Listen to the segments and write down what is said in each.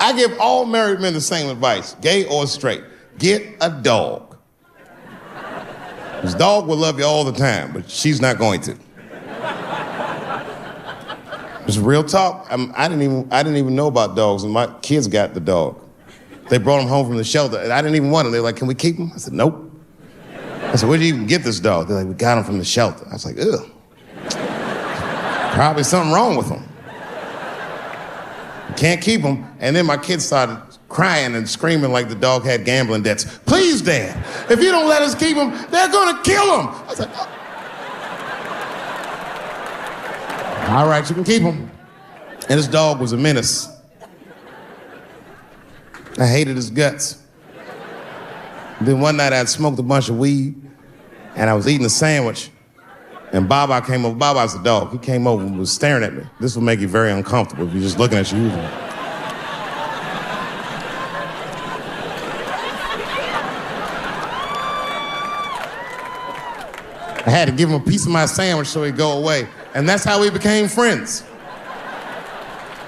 I give all married men the same advice, gay or straight. Get a dog. This dog will love you all the time, but she's not going to. It's real talk. I didn't even know about dogs, and my kids got the dog. They brought him home from the shelter, and I didn't even want him. They were like, can we keep him? I said, nope. I said, where'd you even get this dog? They're like, we got him from the shelter. I was like, ugh. Probably something wrong with him. Can't keep him. And then my kids started crying and screaming like the dog had gambling debts. Please, Dad, if you don't let us keep him, they're gonna kill him. I was like, oh. All right, you can keep him. And this dog was a menace. I hated his guts. Then one night I'd smoked a bunch of weed and I was eating a sandwich and Baba came over. Baba's the dog. He came over and was staring at me. This will make you very uncomfortable if you're just looking at you. I had to give him a piece of my sandwich so he'd go away. And that's how we became friends.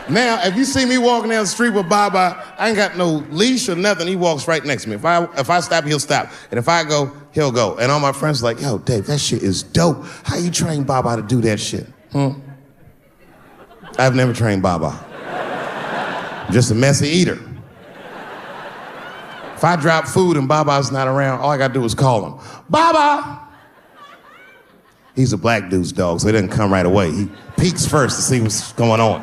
Now, if you see me walking down the street with Baba, I ain't got no leash or nothing. He walks right next to me. If I stop, he'll stop. And if I go, he'll go. And all my friends are like, yo, Dave, that shit is dope. How you train Baba to do that shit? I've never trained Baba. I'm just a messy eater. If I drop food and Baba's not around, all I gotta do is call him. Baba! He's a black dude's dog, so he doesn't come right away. He peeks first to see what's going on.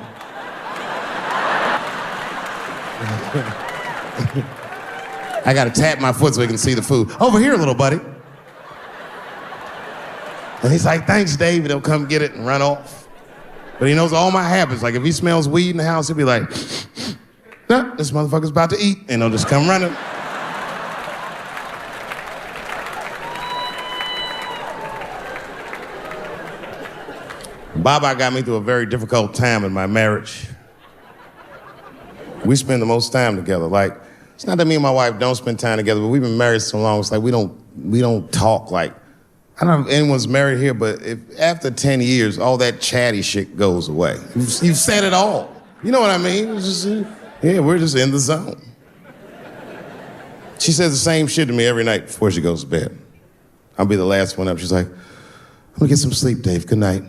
I gotta tap my foot so he can see the food. Over here, little buddy. And he's like, thanks, Dave. He'll come get it and run off. But he knows all my habits. Like if he smells weed in the house, he'll be like, nah, this motherfucker's about to eat. And he'll just come running. Baba got me through a very difficult time in my marriage. We spend the most time together. Like, it's not that me and my wife don't spend time together, but we've been married so long, it's like we don't talk like, I don't know if anyone's married here, but if after 10 years, all that chatty shit goes away. You've said it all. You know what I mean? It's just, yeah, we're just in the zone. She says the same shit to me every night before she goes to bed. I'll be the last one up. She's like, I'm gonna get some sleep, Dave. Good night.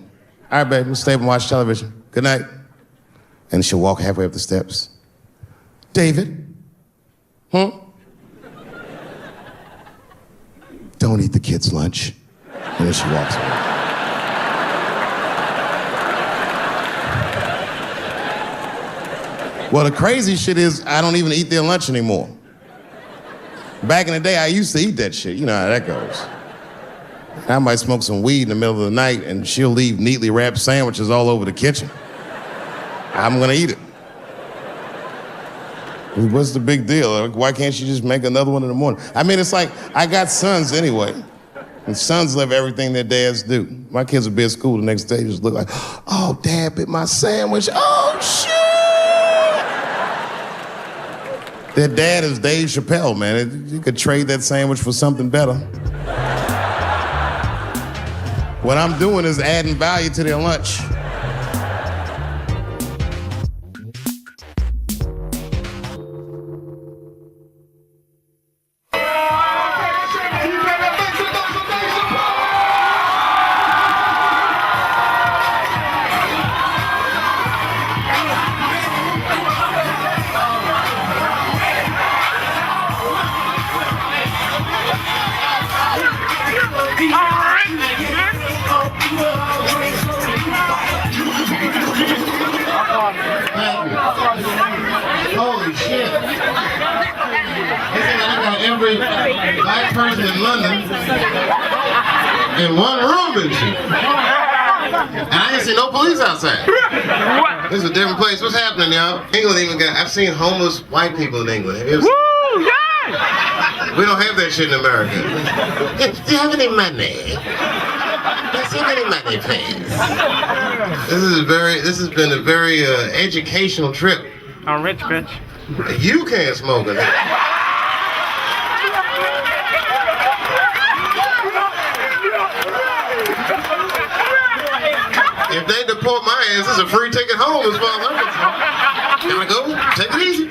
All right, babe, I'm gonna stay up and watch television. Good night. And she'll walk halfway up the steps. David? Don't eat the kids' lunch. And then she walks away. Well, the crazy shit is I don't even eat their lunch anymore. Back in the day, I used to eat that shit. You know how that goes. I might smoke some weed in the middle of the night and she'll leave neatly wrapped sandwiches all over the kitchen. I'm gonna eat it. What's the big deal? Why can't she just make another one in the morning? I mean, it's like, I got sons anyway. And sons love everything their dads do. My kids will be at school the next day, just look like, oh, Dad bit my sandwich. Oh, shit! Their dad is Dave Chappelle, man. You could trade that sandwich for something better. What I'm doing is adding value to their lunch. Holy shit. I got every black person in London in one room and shit. And I ain't seen no police outside. This is a different place. What's happening, y'all? England even got, I've seen homeless white people in England. We don't have that shit in America. Do you have any money? Does he have any money, please? This has been a very educational trip. I'm rich, bitch. You can't smoke it. If they deport my ass, it's a free ticket home as far as I'm concerned. Can I go? Take it easy.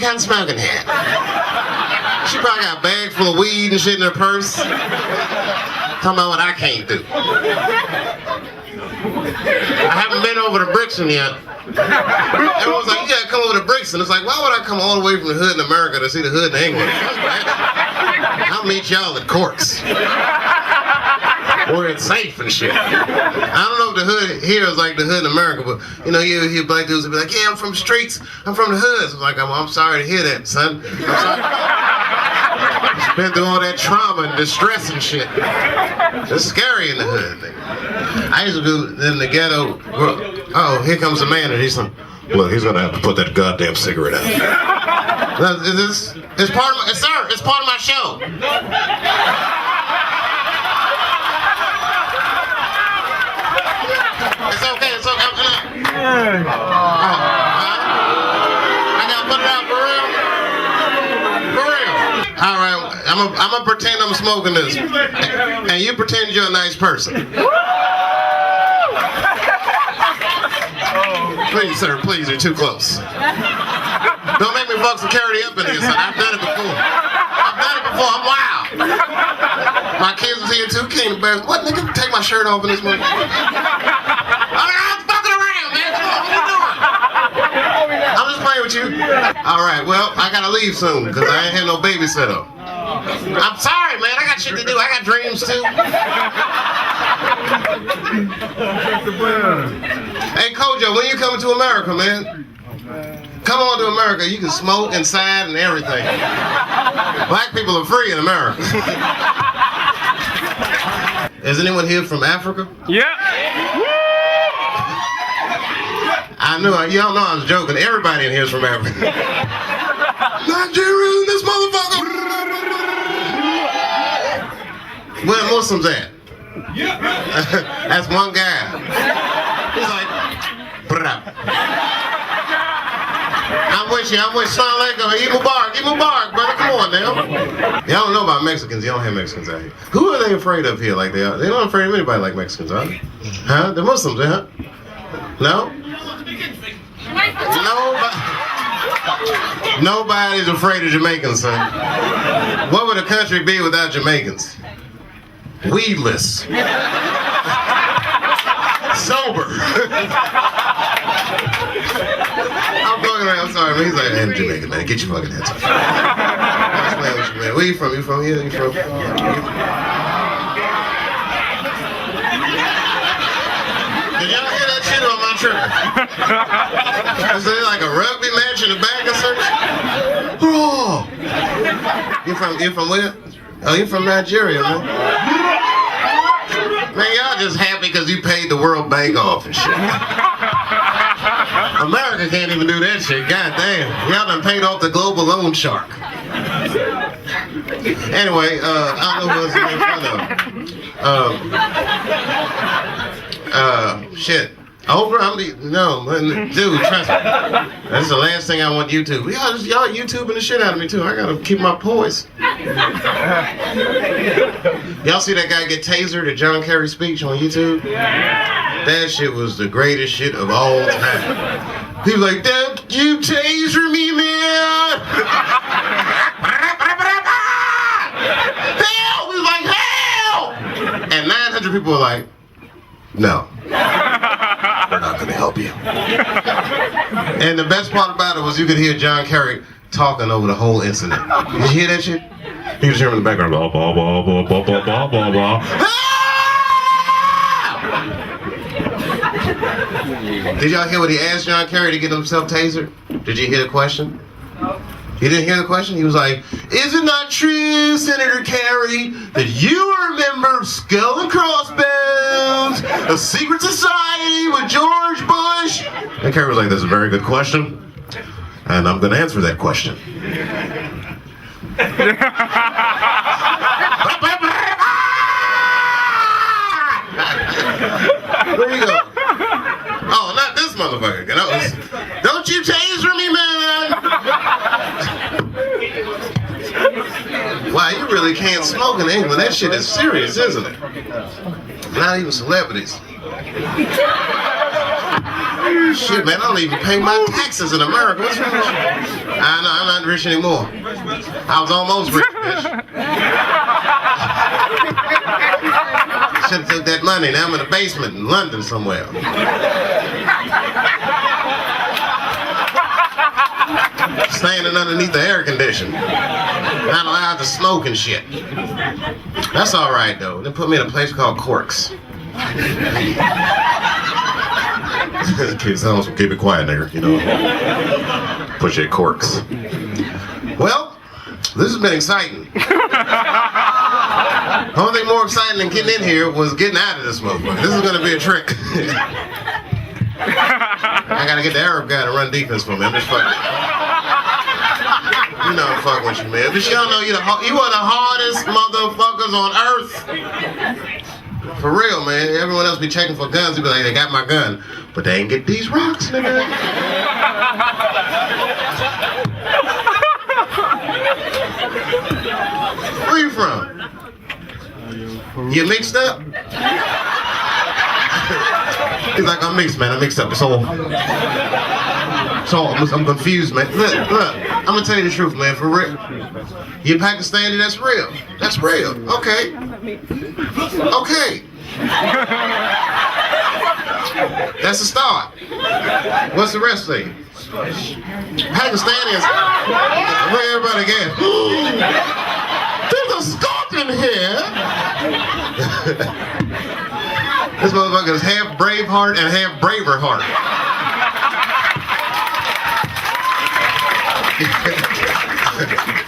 can't smoke in here. She probably got a bag full of weed and shit in her purse. Talking about what I can't do. I haven't been over to Brixton yet. Everyone's like, you gotta come over to Brixton. It's like, why would I come all the way from the hood in America to see the hood in England? I'll meet y'all at Corks. Where it's safe and shit. I don't know if the hood here is like the hood in America, but you know, you hear black dudes be like, yeah, I'm from the streets, I'm from the hoods. I'm like, I'm sorry to hear that, son. I'm sorry. Been through all that trauma and distress and shit. It's scary in the hood. I used to do in the ghetto. Oh, here comes the man, and he's like, look, he's gonna have to put that goddamn cigarette out. It's part of my, sir, it's part of my show. It's okay, it's okay. I gotta put it out for real. For real. All right, I'm gonna pretend I'm smoking this, and you pretend you're a nice person. Please, sir, please, you're too close. Don't make me fuck security up in here, son. I've done it before. I'm wild. My kids was here too, came to bed. What, nigga, take my shirt off in this movie? I'm fucking around, man. Come on, what you doing? I'm just playing with you. All right, well, I gotta leave soon, because I ain't had no babysitter. I'm sorry, man. I got shit to do. I got dreams, too. Hey, Kojo, when you coming to America, man? Come on to America. You can smoke inside and everything. Black people are free in America. Is anyone here from Africa? Yeah. I knew. Y'all know I was joking. Everybody in here is from Africa. Nigeria, this motherfucker. Where the Muslims at? That's one guy. He's like, put it up. I'm with you. Salam alaikum. Eid Mubarak, brother. Come on now. Y'all don't know about Mexicans. Y'all don't have Mexicans out here. Who are they afraid of here like they are? They're not afraid of anybody like Mexicans, huh? Huh? They're Muslims, huh? No? Nobody's afraid of Jamaicans, son. What would a country be without Jamaicans? Weedless. Sober. I'm fucking around, I'm sorry, man. He's like, I'm Jamaican, man. Get your fucking hands off. Where you from? You from here? You from? Did y'all hear that shit on my trip? Is there like a rugby match in the back or something? Oh. You from where? Oh, you from Nigeria, man. Man, y'all just happy because you paid the World Bank off and shit. America can't even do that shit. God damn. Y'all done paid off the global loan shark. Anyway, I don't know what's in front of. Shit. Oprah, dude, trust me. That's the last thing I want YouTube. Y'all YouTubing the shit out of me too. I gotta keep my poise. Y'all see that guy get tasered at John Kerry's speech on YouTube? That shit was the greatest shit of all time. He was like, "Don't you taser me, man!" Hell! We was like, hell! And 900 people were like, "No. We're not gonna help you." And the best part about it was you could hear John Kerry talking over the whole incident. Did you hear that shit? He was hearing in the background, blah, blah, blah, blah, blah, blah, blah, blah, blah. Did y'all hear what he asked John Kerry to get himself tasered? Did you hear the question? You didn't hear the question? He was like, "Is it not true, Senator Kerry, that you are a member of Skull and Crossbones, a secret society with George Bush?" And Kerry was like, "That's a very good question, and I'm going to answer that question." Where you go? Oh, not this motherfucker. Don't you taser me, man! Wow, you really can't smoke in England. That shit is serious, isn't it? Not even celebrities. Shit, man, I don't even pay my taxes in America. What's wrong with you? I'm not rich anymore. I was almost rich, bitch. Should have took that money. Now I'm in a basement in London somewhere. Standing underneath the air conditioner. Not allowed to smoke and shit. That's all right, though. They put me in a place called Corks. Kids, keep it quiet, nigga, you know. Put you at Corks. Well, this has been exciting. The only thing more exciting than getting in here was getting out of this motherfucker. This is gonna be a trick. I gotta get the Arab guy to run defense for me. I'm just fucking. You know I'm fucking with you, man. But you don't know you are the hardest motherfuckers on earth. For real, man. Everyone else be checking for guns. They be like, they got my gun. But they ain't get these rocks, nigga. Where you from? You mixed up? He's like, I'm mixed, man. I'm mixed up. I'm confused, man. Look, I'm gonna tell you the truth, man. For real. You're Pakistani, that's real. That's real. Okay. Okay. That's the start. What's the rest of you? Pakistani is where everybody again. There's a scorpion here. This motherfucker is half Braveheart and half Braverheart.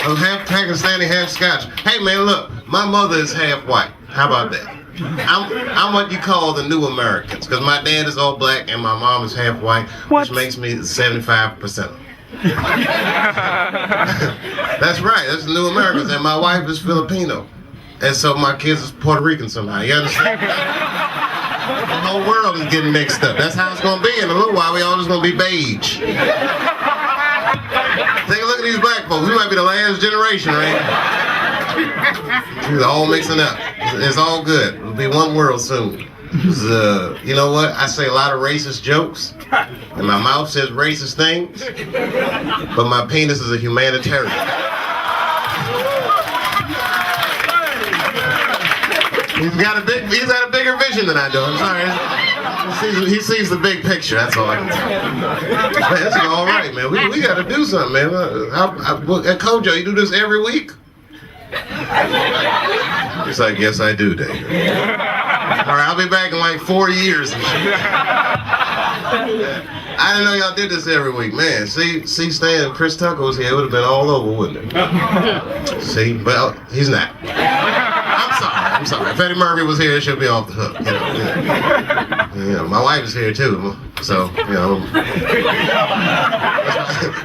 I'm half Pakistani, half Scotch. Hey man, look, my mother is half white. How about that? I'm what you call the new Americans, because my dad is all black and my mom is half white, which makes me 75%. That's right, that's the new Americans, and my wife is Filipino. And so my kids is Puerto Rican somehow, you understand? The whole world is getting mixed up. That's how it's gonna be. In a little while, we all just gonna be beige. Take a look at these black folks. We might be the last generation, right? We're all mixing up. It's all good. It'll be one world soon. You know what? I say a lot of racist jokes, and my mouth says racist things, but my penis is a humanitarian. He's got a bigger vision than I do. I'm sorry. He sees the big picture. That's all I can tell. Man, that's all right, man. We got to do something, man. At Kojo, you do this every week? He's like, yes, I do, Dave. All right, I'll be back in like 4 years. I didn't know y'all did this every week, man. See, Stan and Chris Tucker was here, it would have been all over, wouldn't it? See, well, he's not. I'm sorry. If Eddie Murphy was here, it should be off the hook. You know, yeah, my wife is here too, so you know,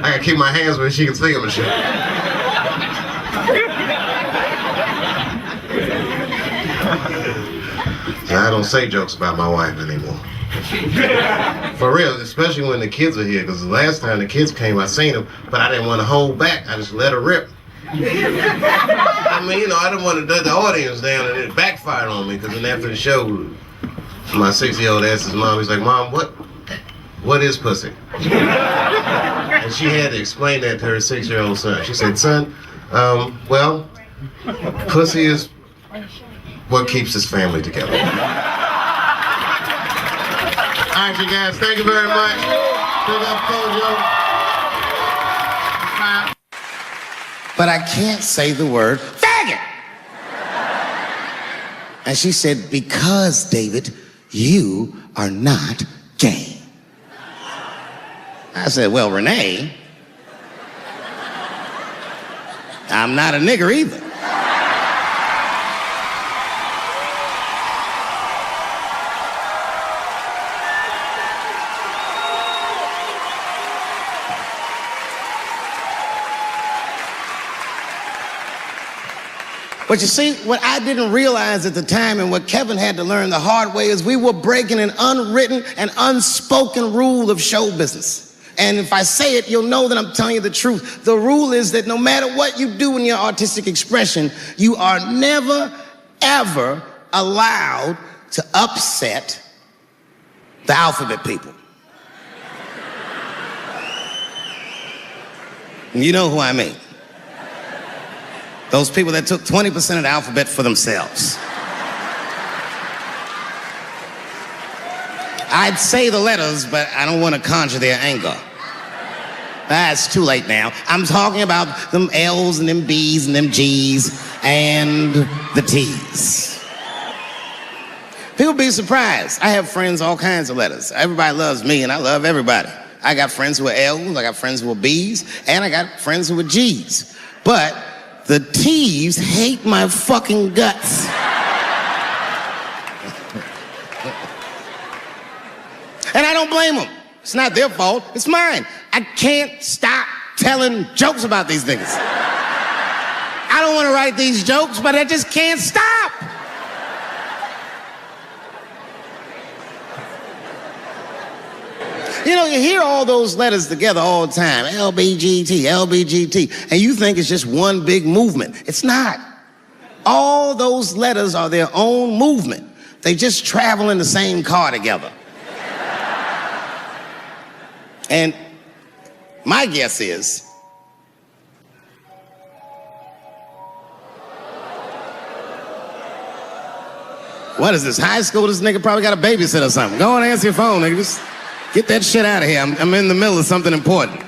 I gotta keep my hands where she can see them and shit. I don't say jokes about my wife anymore. For real, especially when the kids are here, because the last time the kids came, I seen them, but I didn't want to hold back. I just let her rip. I mean, you know, I didn't want to let the audience down, and it backfired on me, because then after the show, my 6-year-old asked his mom, he's like, Mom, what is pussy? And she had to explain that to her 6-year-old son. She said, son, well, pussy is what keeps his family together. All right, you guys, thank you very much. Big up Kojo. But I can't say the word faggot. And she said, because, David, you are not gay. I said, well, Renee, I'm not a nigger either. But you see, what I didn't realize at the time and what Kevin had to learn the hard way is we were breaking an unwritten and unspoken rule of show business. And if I say it, you'll know that I'm telling you the truth. The rule is that no matter what you do in your artistic expression, you are never, ever allowed to upset the alphabet people. You know who I mean. Those people that took 20% of the alphabet for themselves. I'd say the letters, but I don't want to conjure their anger. It's too late now. I'm talking about them L's and them B's and them G's and the T's. People be surprised. I have friends, all kinds of letters. Everybody loves me and I love everybody. I got friends who are L's, I got friends who are B's, and I got friends who are G's. But the T's hate my fucking guts. And I don't blame them. It's not their fault, it's mine. I can't stop telling jokes about these niggas. I don't want to write these jokes, but I just can't stop. You know, you hear all those letters together all the time, LBGT, LBGT, and you think it's just one big movement. It's not. All those letters are their own movement. They just travel in the same car together. And my guess is, what is this, high school? This nigga probably got a babysitter or something. Go and answer your phone, nigga. Just get that shit out of here. I'm in the middle of something important.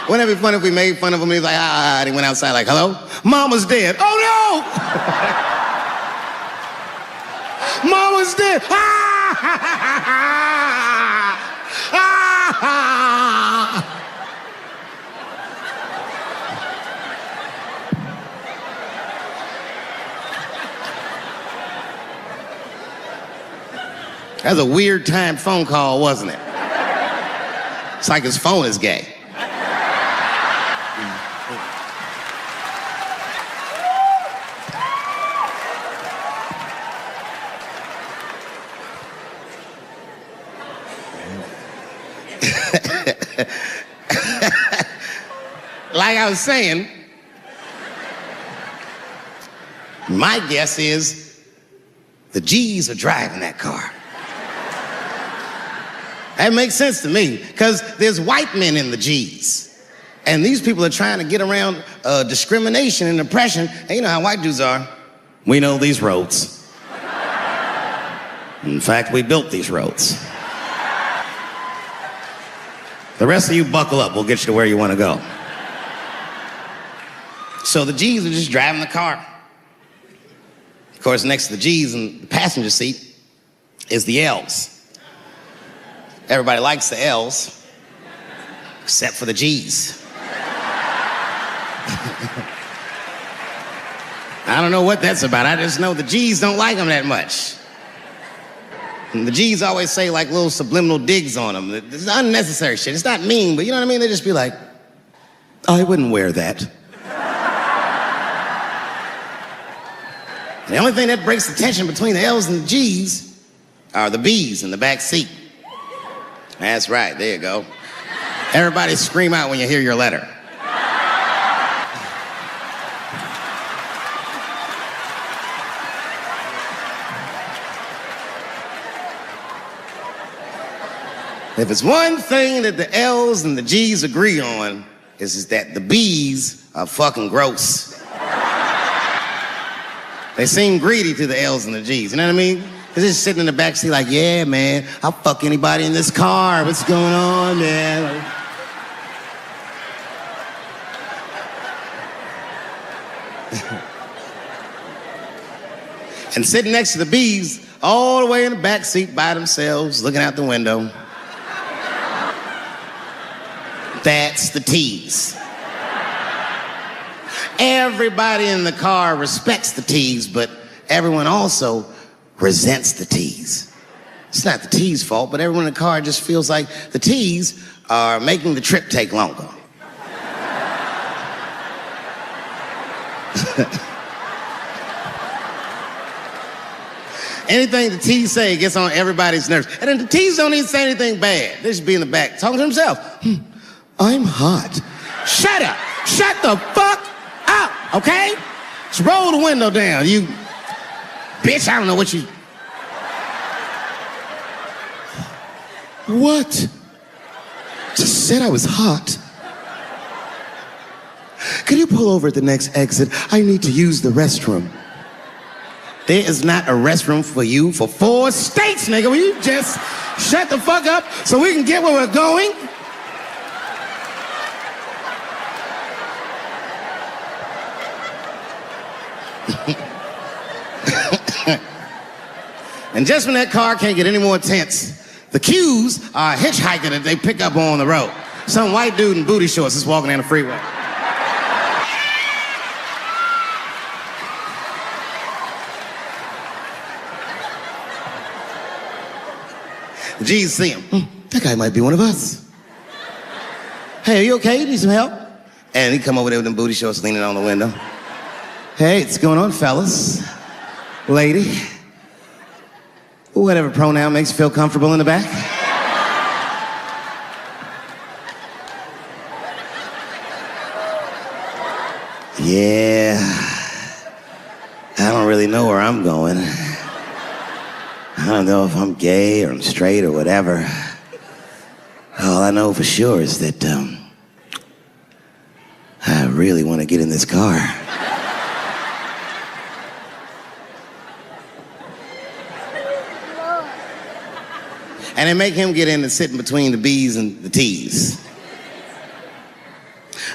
Wouldn't it be funny if we made fun of him? He's like, and he went outside like, hello? Mama's dead. Oh, no! Mama's dead. That's a weird timed phone call, wasn't it? It's like his phone is gay. Like I was saying, my guess is the G's are driving that car. That makes sense to me, because there's white men in the G's. And these people are trying to get around discrimination and oppression. And you know how white dudes are. We know these roads. In fact, we built these roads. The rest of you buckle up, we'll get you to where you want to go. So the G's are just driving the car. Of course, next to the G's in the passenger seat is the L's. Everybody likes the L's, except for the G's. I don't know what that's about. I just know the G's don't like them that much. And the G's always say like little subliminal digs on them. It's unnecessary shit. It's not mean, but you know what I mean? They just be like, I wouldn't wear that. The only thing that breaks the tension between the L's and the G's are the B's in the back seat. That's right, there you go. Everybody scream out when you hear your letter. If it's one thing that the L's and the G's agree on, is that the B's are fucking gross. They seem greedy to the L's and the G's, you know what I mean? They're just sitting in the backseat like, yeah, man, I'll fuck anybody in this car. What's going on, man? And sitting next to the B's, all the way in the backseat by themselves, looking out the window. That's the T's. Everybody in the car respects the T's, but everyone also resents the T's. It's not the T's' fault, but everyone in the car just feels like the T's are making the trip take longer. Anything the T's say gets on everybody's nerves. And then the T's don't even say anything bad. They just be in the back talking to themselves. I'm hot. Shut up. Shut the fuck up, okay? Just roll the window down, you bitch. I don't know what you... What? Just said I was hot. Could you pull over at the next exit? I need to use the restroom. There is not a restroom for you for 4 states, nigga. Will you just shut the fuck up so we can get where we're going? And just when that car can't get any more tense, the cues are a hitchhiker that they pick up on the road. Some white dude in booty shorts is walking down the freeway. The G's see him. That guy might be one of us. Hey, are you okay? You need some help? And he come over there with them booty shorts leaning on the window. Hey, what's going on, fellas? Lady? Whatever pronoun makes you feel comfortable in the back. Yeah, I don't really know where I'm going. I don't know if I'm gay or I'm straight or whatever. All I know for sure is that I really want to get in this car. And they make him get in and sit in between the B's and the T's.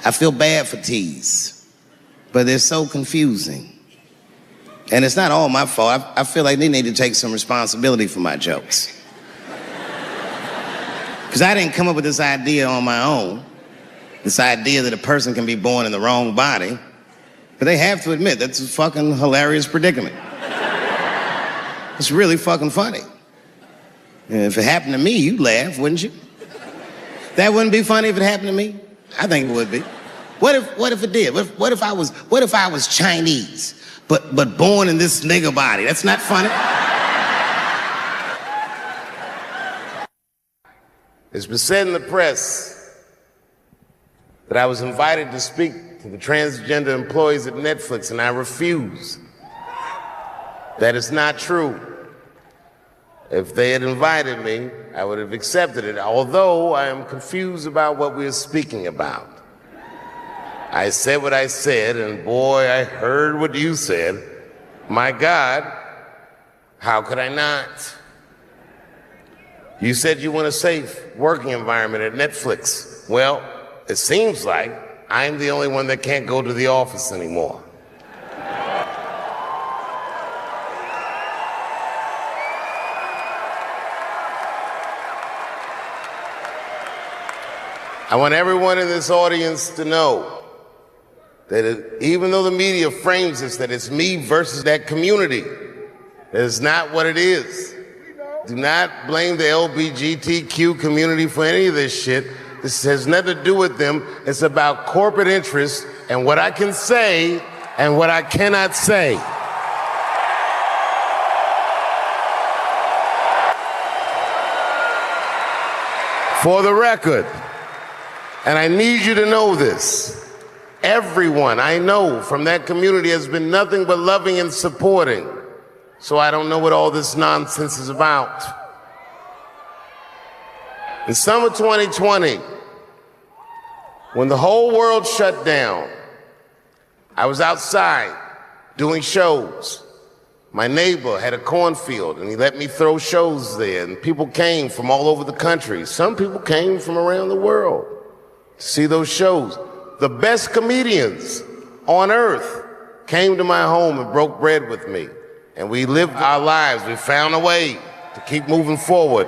I feel bad for T's, but they're so confusing. And it's not all my fault. I feel like they need to take some responsibility for my jokes. Because I didn't come up with this idea on my own. This idea that a person can be born in the wrong body. But they have to admit, that's a fucking hilarious predicament. It's really fucking funny. And if it happened to me, you'd laugh, wouldn't you? That wouldn't be funny if it happened to me? I think it would be. What if it did? What if I was Chinese, but born in this nigga body? That's not funny. It's been said in the press that I was invited to speak to the transgender employees at Netflix, and I refuse. That is not true. If they had invited me, I would have accepted it, although I am confused about what we are speaking about. I said what I said, and boy, I heard what you said. My God, how could I not? You said you want a safe working environment at Netflix. Well, it seems like I'm the only one that can't go to the office anymore. I want everyone in this audience to know that even though the media frames this, that it's me versus that community, that is not what it is. Do not blame the LGBTQ community for any of this shit. This has nothing to do with them. It's about corporate interests and what I can say and what I cannot say. For the record, and I need you to know this, everyone I know from that community has been nothing but loving and supporting. So I don't know what all this nonsense is about. In summer 2020, when the whole world shut down, I was outside doing shows. My neighbor had a cornfield and he let me throw shows there, and people came from all over the country. Some people came from around the world to see those shows. The best comedians on earth came to my home and broke bread with me. And we lived our lives. We found a way to keep moving forward.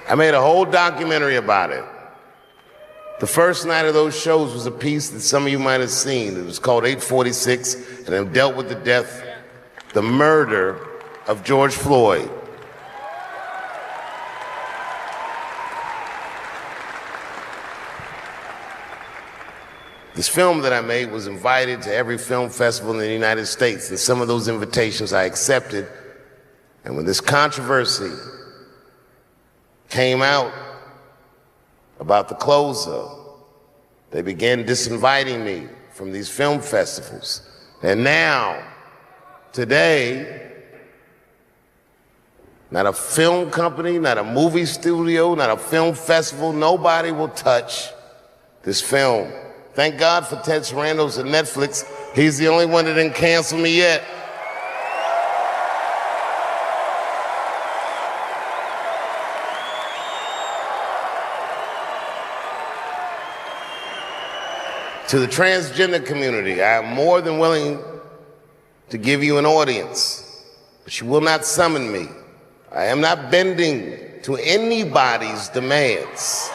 I made a whole documentary about it. The first night of those shows was a piece that some of you might have seen. It was called 846, and it dealt with the death, the murder of George Floyd. This film that I made was invited to every film festival in the United States, and some of those invitations I accepted. And when this controversy came out about the closer, they began disinviting me from these film festivals. And now, today, not a film company, not a movie studio, not a film festival. Nobody will touch this film. Thank God for Ted Sarandos at Netflix. He's the only one that didn't cancel me yet. To the transgender community, I am more than willing to give you an audience, but you will not summon me. I am not bending to anybody's demands.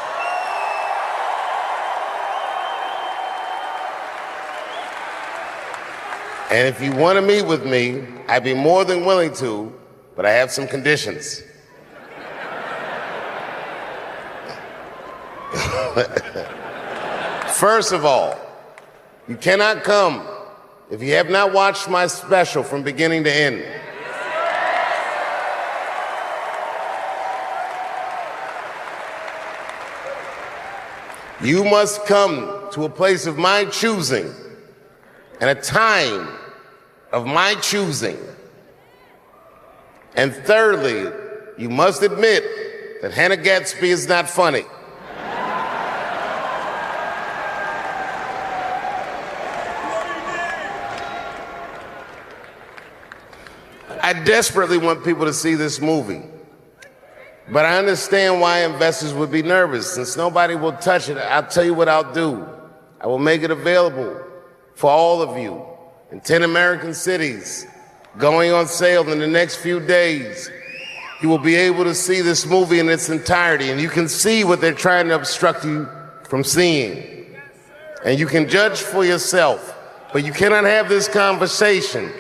And if you want to meet with me, I'd be more than willing to, but I have some conditions. First of all, you cannot come if you have not watched my special from beginning to end. You must come to a place of my choosing and a time of my choosing. And thirdly, you must admit that Hannah Gadsby is not funny. I desperately want people to see this movie, but I understand why investors would be nervous. Since nobody will touch it, I'll tell you what I'll do. I will make it available for all of you in 10 American cities, going on sale in the next few days. You will be able to see this movie in its entirety, and you can see what they're trying to obstruct you from seeing. And you can judge for yourself, but you cannot have this conversation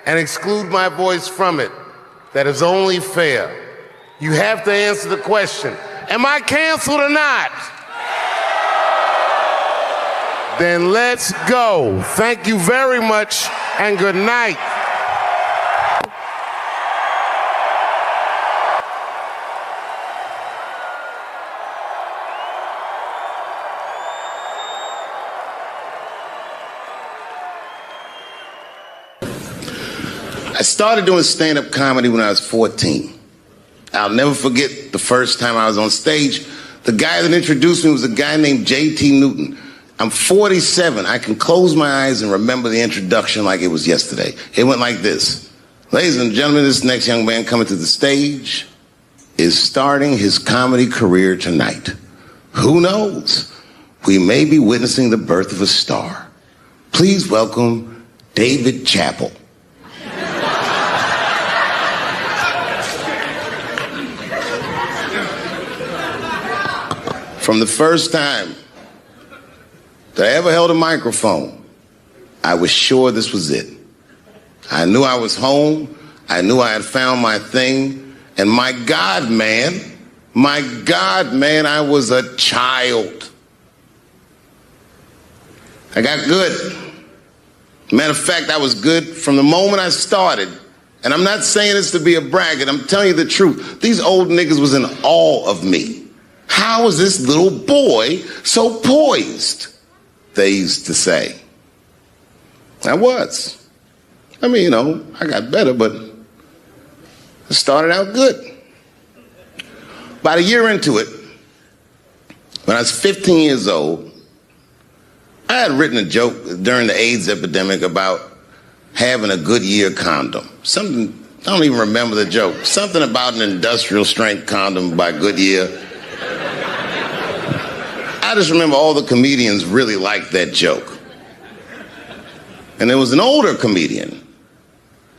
and exclude my voice from it. That is only fair. You have to answer the question, am I canceled or not? Then let's go. Thank you very much and good night. I started doing stand-up comedy when I was 14. I'll never forget the first time I was on stage. The guy that introduced me was a guy named J.T. Newton. I'm 47. I can close my eyes and remember the introduction like it was yesterday. It went like this. Ladies and gentlemen, this next young man coming to the stage is starting his comedy career tonight. Who knows? We may be witnessing the birth of a star. Please welcome David Chappelle. From the first time that I ever held a microphone, I was sure this was it. I knew I was home. I knew I had found my thing. And my God, man, I was a child. I got good. Matter of fact, I was good from the moment I started. And I'm not saying this to be a braggart. I'm telling you the truth. These old niggas was in awe of me. How is this little boy so poised? They used to say. I was. I mean, you know, I got better, but I started out good. About a year into it, when I was 15 years old, I had written a joke during the AIDS epidemic about having a Goodyear condom. Something, I don't even remember the joke. Something about an industrial strength condom by Goodyear. I just remember all the comedians really liked that joke. And there was an older comedian.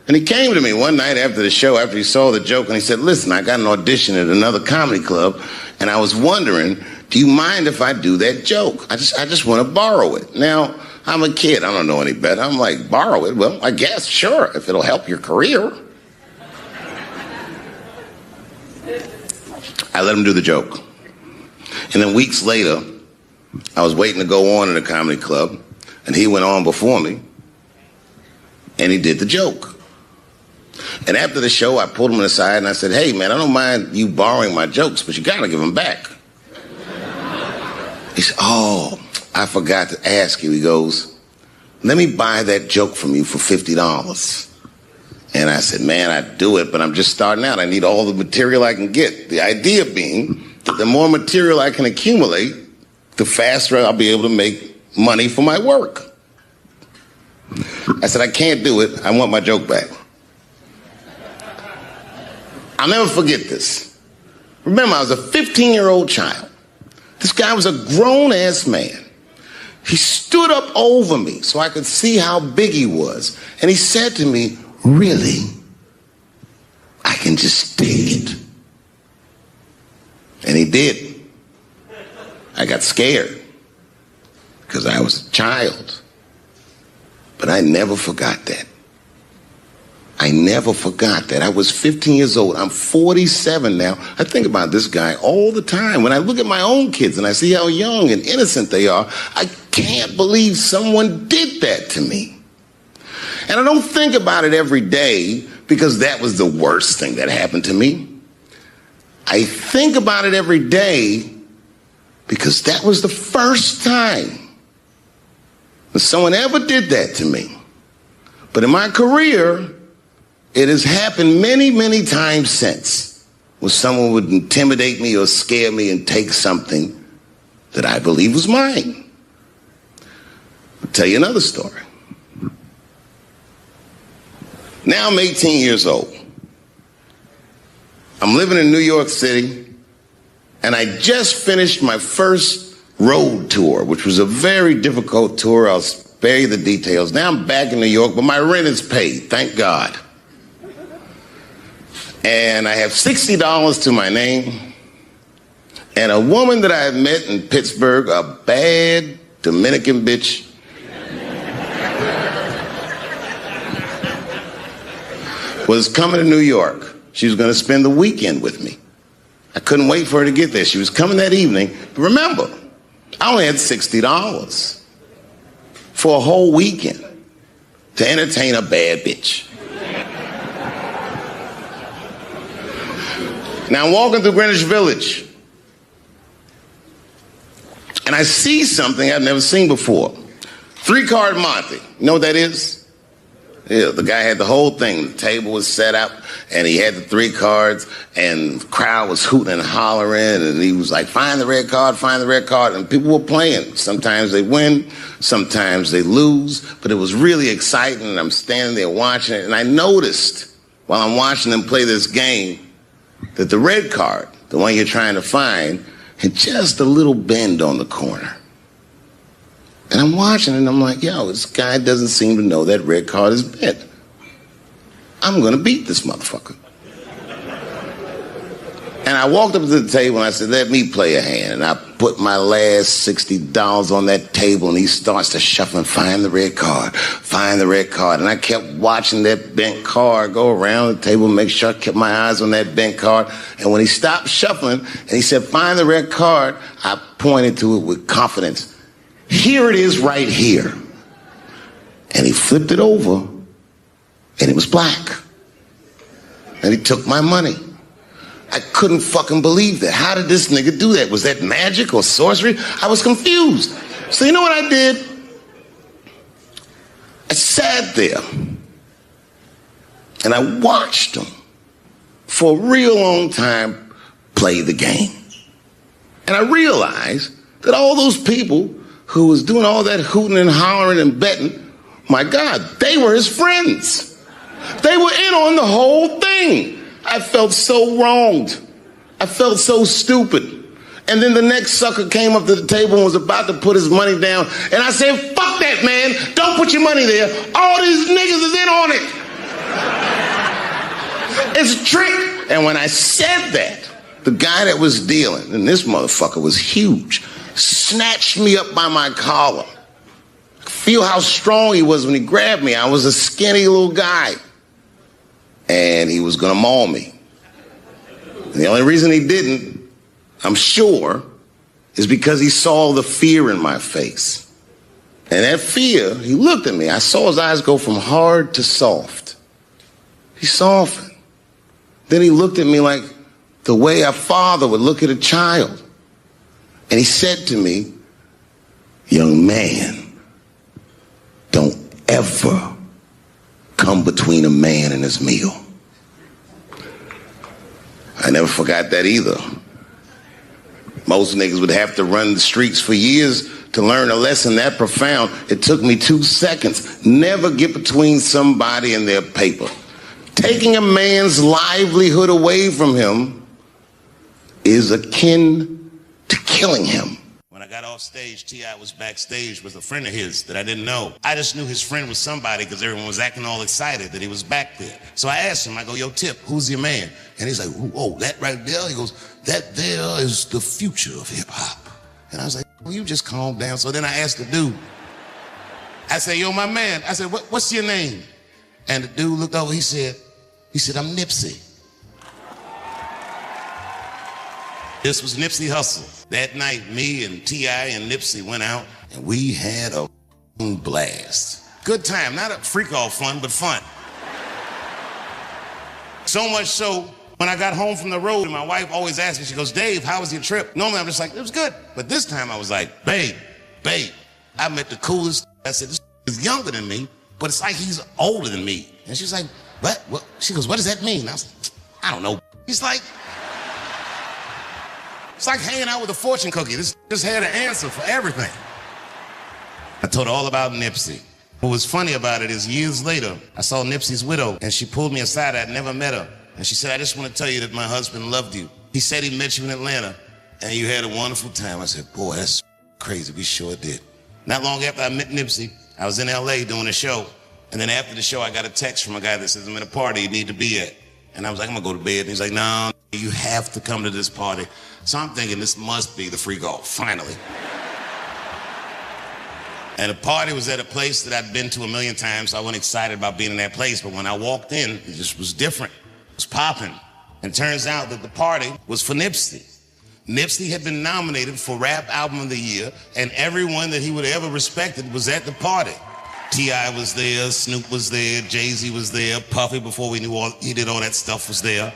And he came to me one night after the show, after he saw the joke, and he said, listen, I got an audition at another comedy club, and I was wondering, do you mind if I do that joke? I just want to borrow it. Now, I'm a kid. I don't know any better. I'm like, borrow it? Well, I guess, sure, if it'll help your career. I let him do the joke. And then weeks later, I was waiting to go on in a comedy club, and he went on before me, and he did the joke. And after the show, I pulled him aside, and I said, hey, man, I don't mind you borrowing my jokes, but you got to give them back. He said, oh, I forgot to ask you. He goes, let me buy that joke from you for $50. And I said, man, I'd do it, but I'm just starting out. I need all the material I can get. The idea being that the more material I can accumulate, the faster I'll be able to make money for my work. I said, I can't do it. I want my joke back. I'll never forget this. Remember, I was a 15-year-old child. This guy was a grown-ass man. He stood up over me so I could see how big he was. And he said to me, really? I can just take it. And he did. I got scared because I was a child. But I never forgot that. I never forgot that. I was 15 years old. I'm 47 now. I think about this guy all the time. When I look at my own kids and I see how young and innocent they are, I can't believe someone did that to me. And I don't think about it every day because that was the worst thing that happened to me. I think about it every day because that was the first time that someone ever did that to me. But in my career, it has happened many, many times since, where someone would intimidate me or scare me and take something that I believe was mine. I'll tell you another story. Now I'm 18 years old. I'm living in New York City, and I just finished my first road tour, which was a very difficult tour. I'll spare you the details. Now I'm back in New York, but my rent is paid, thank God. And I have $60 to my name, and a woman that I had met in Pittsburgh, a bad Dominican bitch, was coming to New York. She was going to spend the weekend with me. I couldn't wait for her to get there. She was coming that evening. But remember, I only had $60 for a whole weekend to entertain a bad bitch. Now I'm walking through Greenwich Village, and I see something I've never seen before. 3-card Monte. You know what that is? Yeah, the guy had the whole thing. The table was set up, and he had the 3 cards, and the crowd was hooting and hollering, and he was like, find the red card, find the red card, and people were playing. Sometimes they win, sometimes they lose, but it was really exciting, and I'm standing there watching it, and I noticed while I'm watching them play this game that the red card, the one you're trying to find, had just a little bend on the corner. And I'm watching it, and I'm like, yo, this guy doesn't seem to know that red card is bent. I'm going to beat this motherfucker. And I walked up to the table, and I said, let me play a hand. And I put my last $60 on that table, and he starts to shuffle and find the red card, find the red card. And I kept watching that bent card go around the table, make sure I kept my eyes on that bent card. And when he stopped shuffling, and he said, find the red card, I pointed to it with confidence. Here it is right here. And he flipped it over, and it was black. And he took my money. I couldn't fucking believe that. How did this nigga do that? Was that magic or sorcery? I was confused. So you know what I did? I sat there, and I watched him for a real long time play the game. And I realized that all those people who was doing all that hooting and hollering and betting, my God, they were his friends. They were in on the whole thing. I felt so wronged. I felt so stupid. And then the next sucker came up to the table and was about to put his money down. And I said, fuck that, man. Don't put your money there. All these niggas is in on it. It's a trick. And when I said that, the guy that was dealing, and this motherfucker was huge, snatched me up by my collar. Feel how strong he was when he grabbed me. I was a skinny little guy. And he was gonna maul me. And the only reason he didn't, I'm sure, is because he saw the fear in my face. And that fear, he looked at me. I saw his eyes go from hard to soft. He softened. Then he looked at me like the way a father would look at a child. And he said to me, young man, don't ever come between a man and his meal. I never forgot that either. Most niggas would have to run the streets for years to learn a lesson that profound. It took me 2 seconds. Never get between somebody and their paper. Taking a man's livelihood away from him is akin to killing him. When I got off stage, T.I. was backstage with a friend of his that I didn't know. I just knew his friend was somebody because everyone was acting all excited that he was back there. So I asked him, I go, yo, Tip, who's your man? And he's like, oh, that right there? He goes, that there is the future of hip hop. And I was like, well, you just calm down. So then I asked the dude, I said, yo, my man, I said, what's your name? And the dude looked over, he said, I'm Nipsey. This was Nipsey Hussle. That night, me and T.I. and Nipsey went out and we had a blast. Good time, not a freak-off fun, but fun. So much so, when I got home from the road, my wife always asked me, she goes, Dave, how was your trip? Normally I'm just like, it was good. But this time I was like, babe, I met the coolest. I said, this is younger than me, but it's like he's older than me. And she's like, what? She goes, what does that mean? And I was like, I don't know. He's like, it's like hanging out with a fortune cookie. This just had an answer for everything. I told her all about Nipsey. What was funny about it is years later, I saw Nipsey's widow and she pulled me aside. I'd never met her. And she said, I just want to tell you that my husband loved you. He said he met you in Atlanta and you had a wonderful time. I said, boy, that's crazy. We sure did. Not long after I met Nipsey, I was in LA doing a show. And then after the show, I got a text from a guy that says, I'm at a party you need to be at. And I was like, I'm gonna go to bed. And he's like, no, you have to come to this party. So I'm thinking this must be the freak off, finally. And the party was at a place that I'd been to a million times, so I wasn't excited about being in that place. But when I walked in, it just was different. It was popping. And turns out that the party was for Nipsey. Nipsey had been nominated for Rap Album of the Year, and everyone that he would have ever respected was at the party. T.I. was there, Snoop was there, Jay-Z was there, Puffy, before we knew he did all that stuff, was there.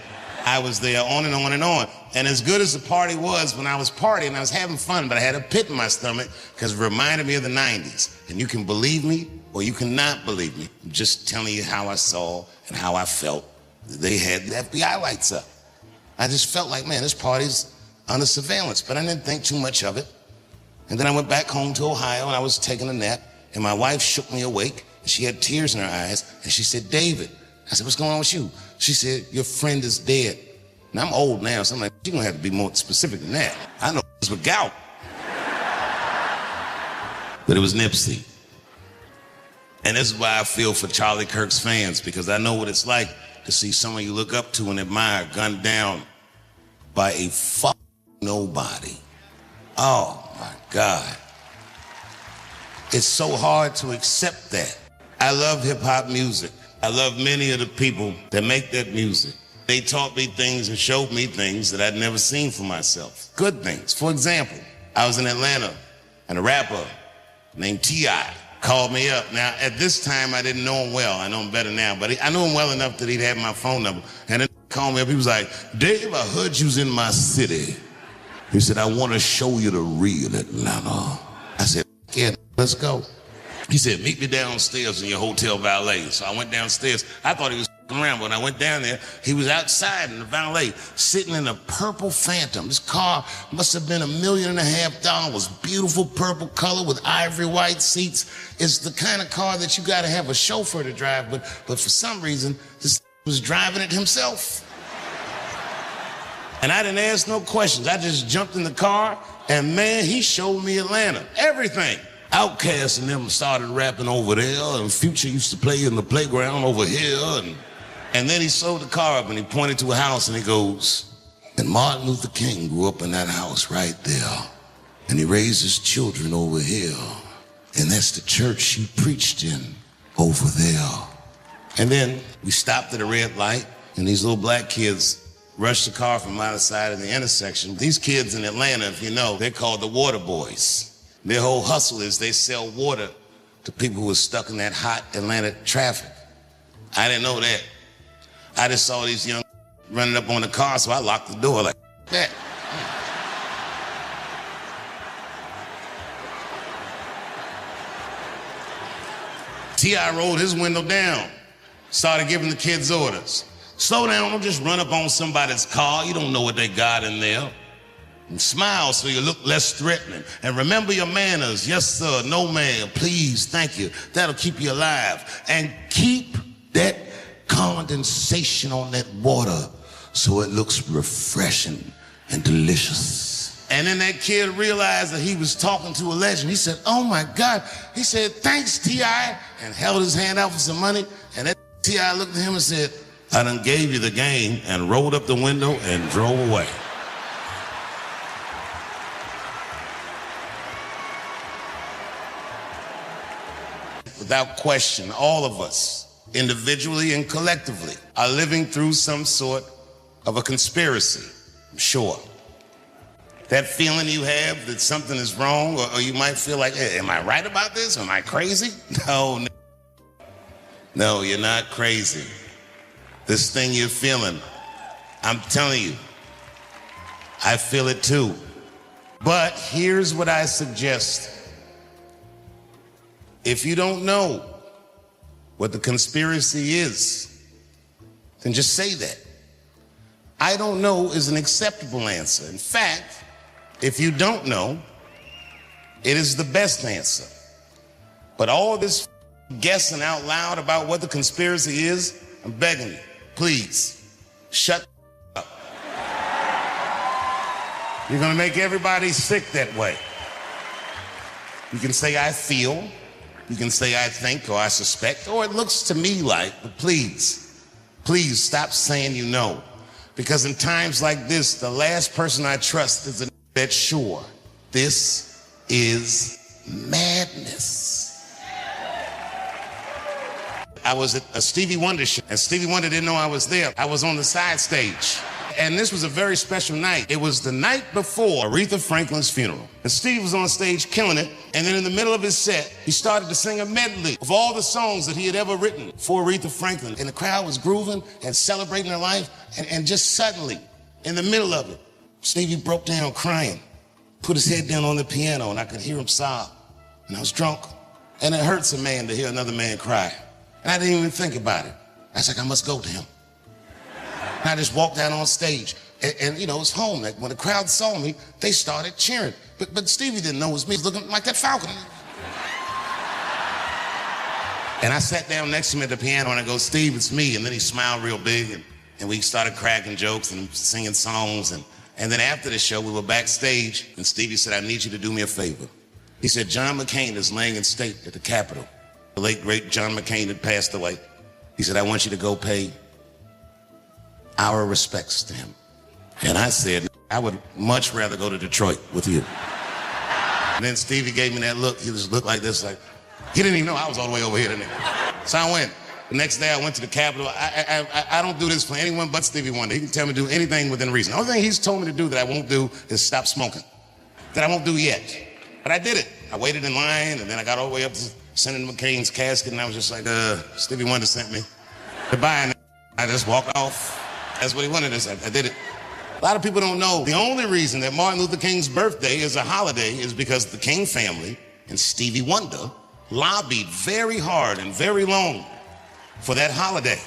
I was there, on and on and on. And as good as the party was, when I was partying, I was having fun, but I had a pit in my stomach because it reminded me of the 90s. And you can believe me or you cannot believe me. I'm just telling you how I saw and how I felt. They had the FBI lights up. I just felt like, man, this party's under surveillance, but I didn't think too much of it. And then I went back home to Ohio and I was taking a nap and my wife shook me awake and she had tears in her eyes and she said, David. I said, what's going on with you? She said, your friend is dead. Now I'm old now, so I'm like, you're gonna have to be more specific than that. I know it's with gout. But it was Nipsey. And this is why I feel for Charlie Kirk's fans, because I know what it's like to see someone you look up to and admire gunned down by a fucking nobody. Oh my God. It's so hard to accept that. I love hip hop music. I love many of the people that make that music. They taught me things and showed me things that I'd never seen for myself. Good things. For example, I was in Atlanta and a rapper named T.I. called me up. Now, at this time, I didn't know him well. I know him better now, but I knew him well enough that he'd have my phone number. And then he called me up. He was like, Dave, I heard you was in my city. He said, I want to show you the real Atlanta. I said, yeah, let's go. He said, meet me downstairs in your hotel valet. So I went downstairs. I thought he was around, but when I went down there, he was outside in the valet, sitting in a purple Phantom. This car must have been $1.5 million. Beautiful purple color with ivory white seats. It's the kind of car that you gotta have a chauffeur to drive, but for some reason, this was driving it himself. And I didn't ask no questions. I just jumped in the car, and man, he showed me Atlanta. Everything. Outkast and them started rapping over there, and Future used to play in the playground over here, and then he sold the car up and he pointed to a house and he goes, and Martin Luther King grew up in that house right there, and he raised his children over here, and that's the church he preached in over there. And then we stopped at a red light, and these little black kids rushed the car from either side of the intersection. These kids in Atlanta, if you know, they're called the Water Boys. Their whole hustle is they sell water to people who are stuck in that hot Atlanta traffic. I didn't know that. I just saw these young running up on the car, so I locked the door like that. T.I. rolled his window down. Started giving the kids orders. Slow down, don't just run up on somebody's car. You don't know what they got in there. And smile so you look less threatening. And remember your manners. Yes, sir, no ma'am, please, thank you. That'll keep you alive. And keep that condensation on that water so it looks refreshing and delicious. And then that kid realized that he was talking to a legend. He said, oh my God. He said, thanks, T.I., and held his hand out for some money. And that T.I. looked at him and said, I done gave you the game, and rolled up the window and drove away. Without question, all of us, individually and collectively, are living through some sort of a conspiracy, I'm sure. That feeling you have that something is wrong, or you might feel like, hey, am I right about this? Am I crazy? No, you're not crazy. This thing you're feeling, I'm telling you, I feel it too. But here's what I suggest. If you don't know what the conspiracy is, then just say that. I don't know is an acceptable answer. In fact, if you don't know, it is the best answer. But all this guessing out loud about what the conspiracy is, I'm begging you, please, shut up. You're gonna make everybody sick that way. You can say, I feel. You can say, I think, or I suspect, or it looks to me like, but please stop saying you know. Because in times like this, the last person I trust is that's sure. This is madness. I was at a Stevie Wonder show, and Stevie Wonder didn't know I was there. I was on the side stage. And this was a very special night. It was the night before Aretha Franklin's funeral. And Steve was on stage killing it. And then in the middle of his set, he started to sing a medley of all the songs that he had ever written for Aretha Franklin. And the crowd was grooving and celebrating her life. And just suddenly, in the middle of it, Stevie broke down crying, put his head down on the piano, and I could hear him sob. And I was drunk. And it hurts a man to hear another man cry. And I didn't even think about it. I was like, I must go to him. And I just walked out on stage. And you know, it was home. Like, when the crowd saw me, they started cheering. But Stevie didn't know it was me. He was looking like that falcon. And I sat down next to him at the piano, and I go, Steve, it's me. And then he smiled real big, and we started cracking jokes and singing songs. And then after the show, we were backstage, and Stevie said, I need you to do me a favor. He said, John McCain is laying in state at the Capitol. The late, great John McCain had passed away. He said, I want you to go pay our respects to him. And I said, I would much rather go to Detroit with you. And then Stevie gave me that look. He just looked like this, like, he didn't even know I was all the way over here, didn't he? So I went. The next day I went to the Capitol. I don't do this for anyone but Stevie Wonder. He can tell me to do anything within reason. The only thing he's told me to do that I won't do is stop smoking. That I won't do yet. But I did it. I waited in line, and then I got all the way up to Senator McCain's casket, and I was just like, Stevie Wonder sent me. Goodbye, and I just walked off. That's what he wanted us. I did it. A lot of people don't know the only reason that Martin Luther King's birthday is a holiday is because the King family and Stevie Wonder lobbied very hard and very long for that holiday.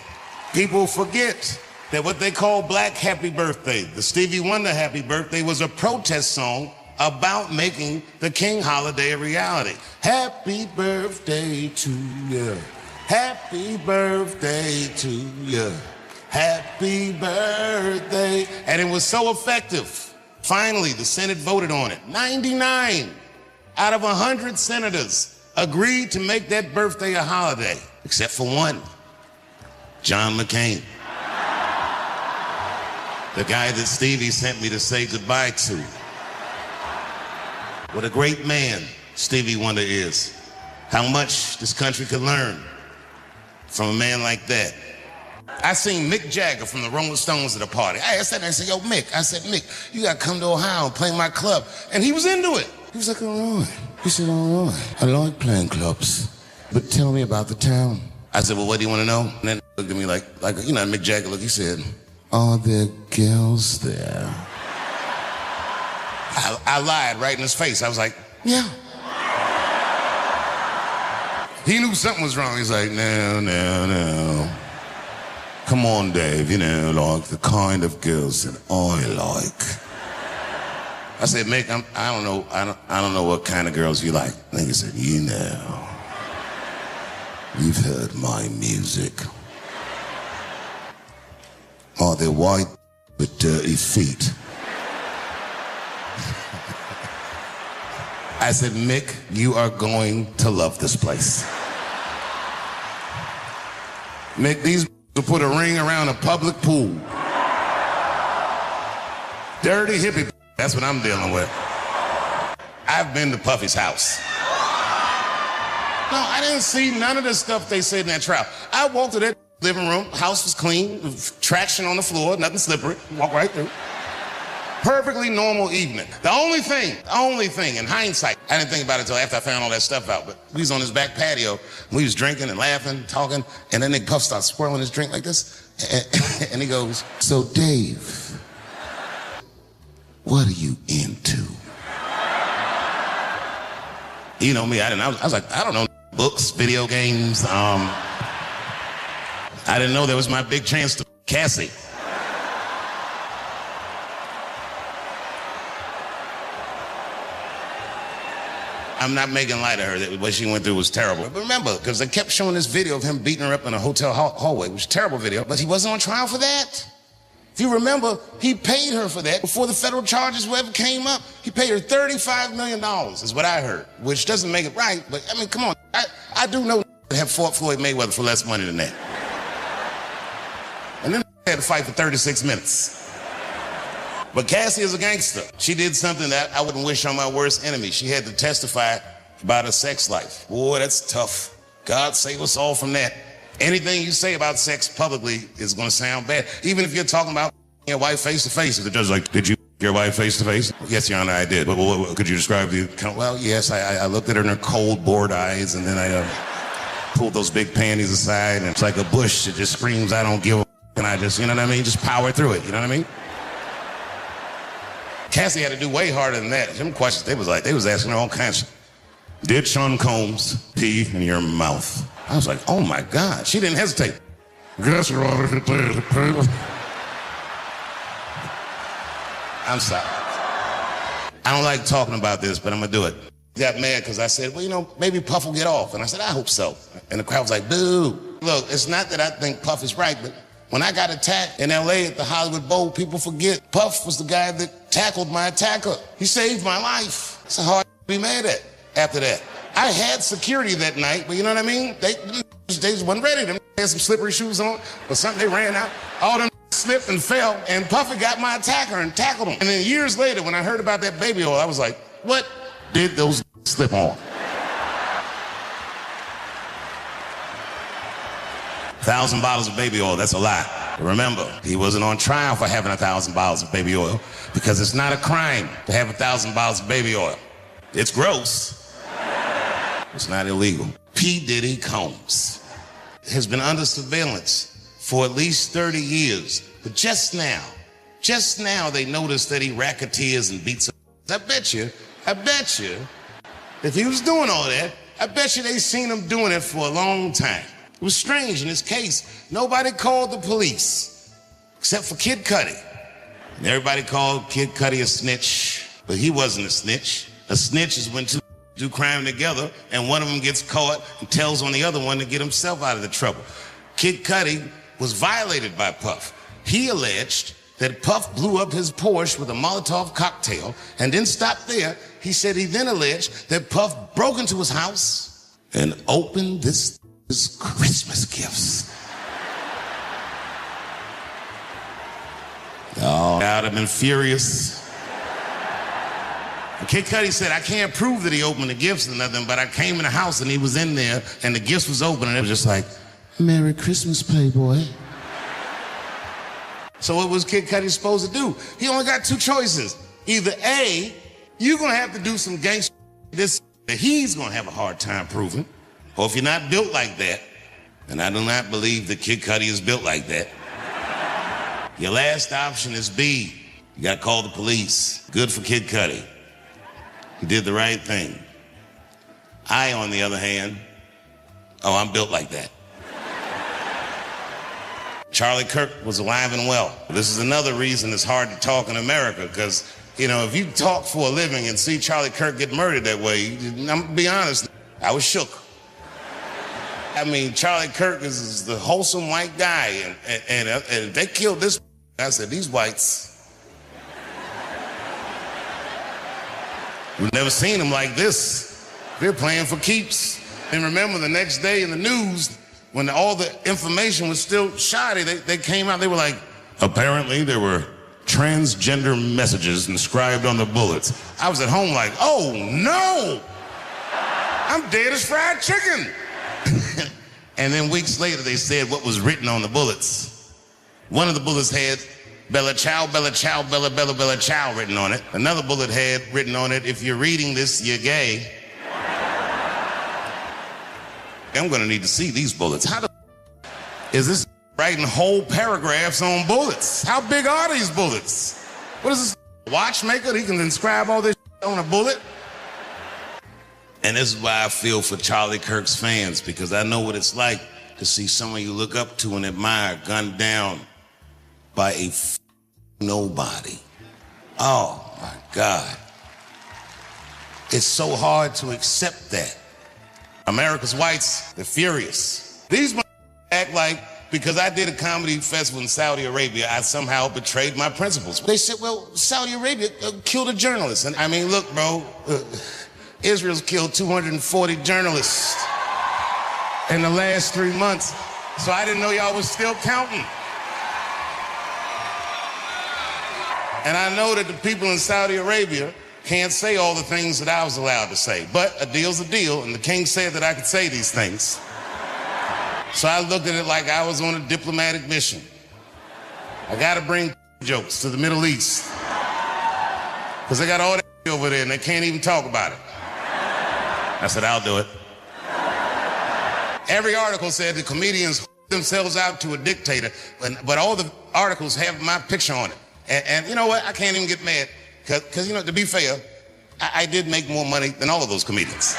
People forget that what they call Black Happy Birthday, the Stevie Wonder Happy Birthday, was a protest song about making the King holiday a reality. Happy birthday to you. Happy birthday to you. Happy birthday. And it was so effective. Finally, the Senate voted on it. 99 out of 100 senators agreed to make that birthday a holiday, except for one, John McCain. The guy that Stevie sent me to say goodbye to. What a great man Stevie Wonder is. How much this country could learn from a man like that. I seen Mick Jagger from the Rolling Stones at a party. I sat there and said, yo, Mick. I said, Mick, you got to come to Ohio and play my club. And he was into it. He was like, all right. He said, all right. I like playing clubs, but tell me about the town. I said, well, what do you want to know? And then he looked at me like you know, Mick Jagger look. He said, are there girls there? I lied right in his face. I was like, yeah. He knew something was wrong. He's like, no. come on, Dave, you know, like the kind of girls that I like. I said, Mick, I don't know what kind of girls you like. And he said, you know, you've heard my music. Are they white with dirty feet? I said, Mick, you are going to love this place. Mick, these will put a ring around a public pool. Dirty hippie, that's what I'm dealing with. I've been to Puffy's house. No, I didn't see none of the stuff they said in that trial. I walked to that living room, house was clean, traction on the floor, nothing slippery, walk right through. Perfectly normal evening. The only thing, in hindsight, I didn't think about it until after I found all that stuff out, but we was on his back patio, we was drinking and laughing, talking, and then Nick Puff starts swirling his drink like this, and he goes, so Dave, what are you into? You know me, I was like, I don't know, books, video games, I didn't know there was my big chance to Cassie. I'm not making light of her. What she went through was terrible. But remember, because they kept showing this video of him beating her up in a hotel hallway, which was a terrible video, but he wasn't on trial for that. If you remember, he paid her for that before the federal charges ever came up. He paid her $35 million, is what I heard, which doesn't make it right, but I mean, come on. I do know they have fought Floyd Mayweather for less money than that. And then they had to fight for 36 minutes. But Cassie is a gangster. She did something that I wouldn't wish on my worst enemy. She had to testify about her sex life. Boy, that's tough. God save us all from that. Anything you say about sex publicly is going to sound bad. Even if you're talking about your wife face to face. The judge's like, did you your wife face to face? Yes, Your Honor, I did. What could you describe the account? Well, yes, I looked at her in her cold, bored eyes, and then I pulled those big panties aside, and it's like a bush that just screams, I don't give a f***, and I just, you know what I mean? Just power through it, you know what I mean? Cassie had to do way harder than that. Them questions, they was asking her all kinds. Did Sean Combs pee in your mouth? I was like, oh my God. She didn't hesitate. Guess Your Honor, I'm sorry. I don't like talking about this, but I'm gonna do it. He got mad because I said, well, you know, maybe Puff will get off. And I said, I hope so. And the crowd was like, boo. Look, it's not that I think Puff is right, but when I got attacked in LA at the Hollywood Bowl, people forget Puff was the guy that tackled my attacker. He saved my life. It's hard to be mad at after that. I had security that night, but you know what I mean? They just wasn't ready. They had some slippery shoes on or something. They ran out. All them slipped and fell, and Puffy got my attacker and tackled him. And then years later, when I heard about that baby oil, I was like, what did those slip on? 1,000 bottles of baby oil, that's a lot. Remember, he wasn't on trial for having 1,000 bottles of baby oil because it's not a crime to have 1,000 bottles of baby oil. It's gross. It's not illegal. P. Diddy Combs has been under surveillance for at least 30 years. But just now they noticed that he racketeers and beats up. I bet you, if he was doing all that, I bet you they seen him doing it for a long time. It was strange in this case. Nobody called the police except for Kid Cudi. And everybody called Kid Cudi a snitch, but he wasn't a snitch. A snitch is when two do crime together and one of them gets caught and tells on the other one to get himself out of the trouble. Kid Cudi was violated by Puff. He alleged that Puff blew up his Porsche with a Molotov cocktail and didn't stop there. He said he then alleged that Puff broke into his house and opened his Christmas gifts. Oh, I'd have been furious. And Kid Cudi said, I can't prove that he opened the gifts or nothing, but I came in the house and he was in there and the gifts was open and it was just like, Merry Christmas, Playboy. So what was Kid Cudi supposed to do? He only got two choices. Either A, you're gonna have to do some gangster this that he's gonna have a hard time proving, or if you're not built like that, and I do not believe that Kid Cudi is built like that, your last option is B. You gotta call the police. Good for Kid Cudi. He did the right thing. I, on the other hand, I'm built like that. Charlie Kirk was alive and well. This is another reason it's hard to talk in America, because, you know, if you talk for a living and see Charlie Kirk get murdered that way, I'm gonna be honest, I was shook. I mean, Charlie Kirk is the wholesome white guy, and they killed this. I said, these whites, we've never seen them like this. They're playing for keeps. And remember, the next day in the news, when all the information was still shoddy, they came out, they were like, apparently there were transgender messages inscribed on the bullets. I was at home like, oh no, I'm dead as fried chicken. And then weeks later, they said what was written on the bullets. One of the bullets had Bella Ciao, Bella Ciao, Bella, Bella, Bella Ciao written on it. Another bullet had written on it, if you're reading this, you're gay. I'm gonna need to see these bullets. How the is this writing whole paragraphs on bullets? How big are these bullets? What is this, watchmaker? He can inscribe all this on a bullet? And this is why I feel for Charlie Kirk's fans, because I know what it's like to see someone you look up to and admire gunned down by a nobody. Oh my God. It's so hard to accept that. America's whites, they're furious. These act like because I did a comedy festival in Saudi Arabia, I somehow betrayed my principles. They said, well, Saudi Arabia killed a journalist. And I mean, look, bro, Israel's killed 240 journalists in the last 3 months. So I didn't know y'all was still counting. And I know that the people in Saudi Arabia can't say all the things that I was allowed to say, but a deal's a deal, and the king said that I could say these things. So I looked at it like I was on a diplomatic mission. I gotta bring jokes to the Middle East, because they got all that over there and they can't even talk about it. I said, I'll do it. Every article said the comedians themselves out to a dictator, but all the articles have my picture on it. And you know what, I can't even get mad. Because, you know, to be fair, I did make more money than all of those comedians.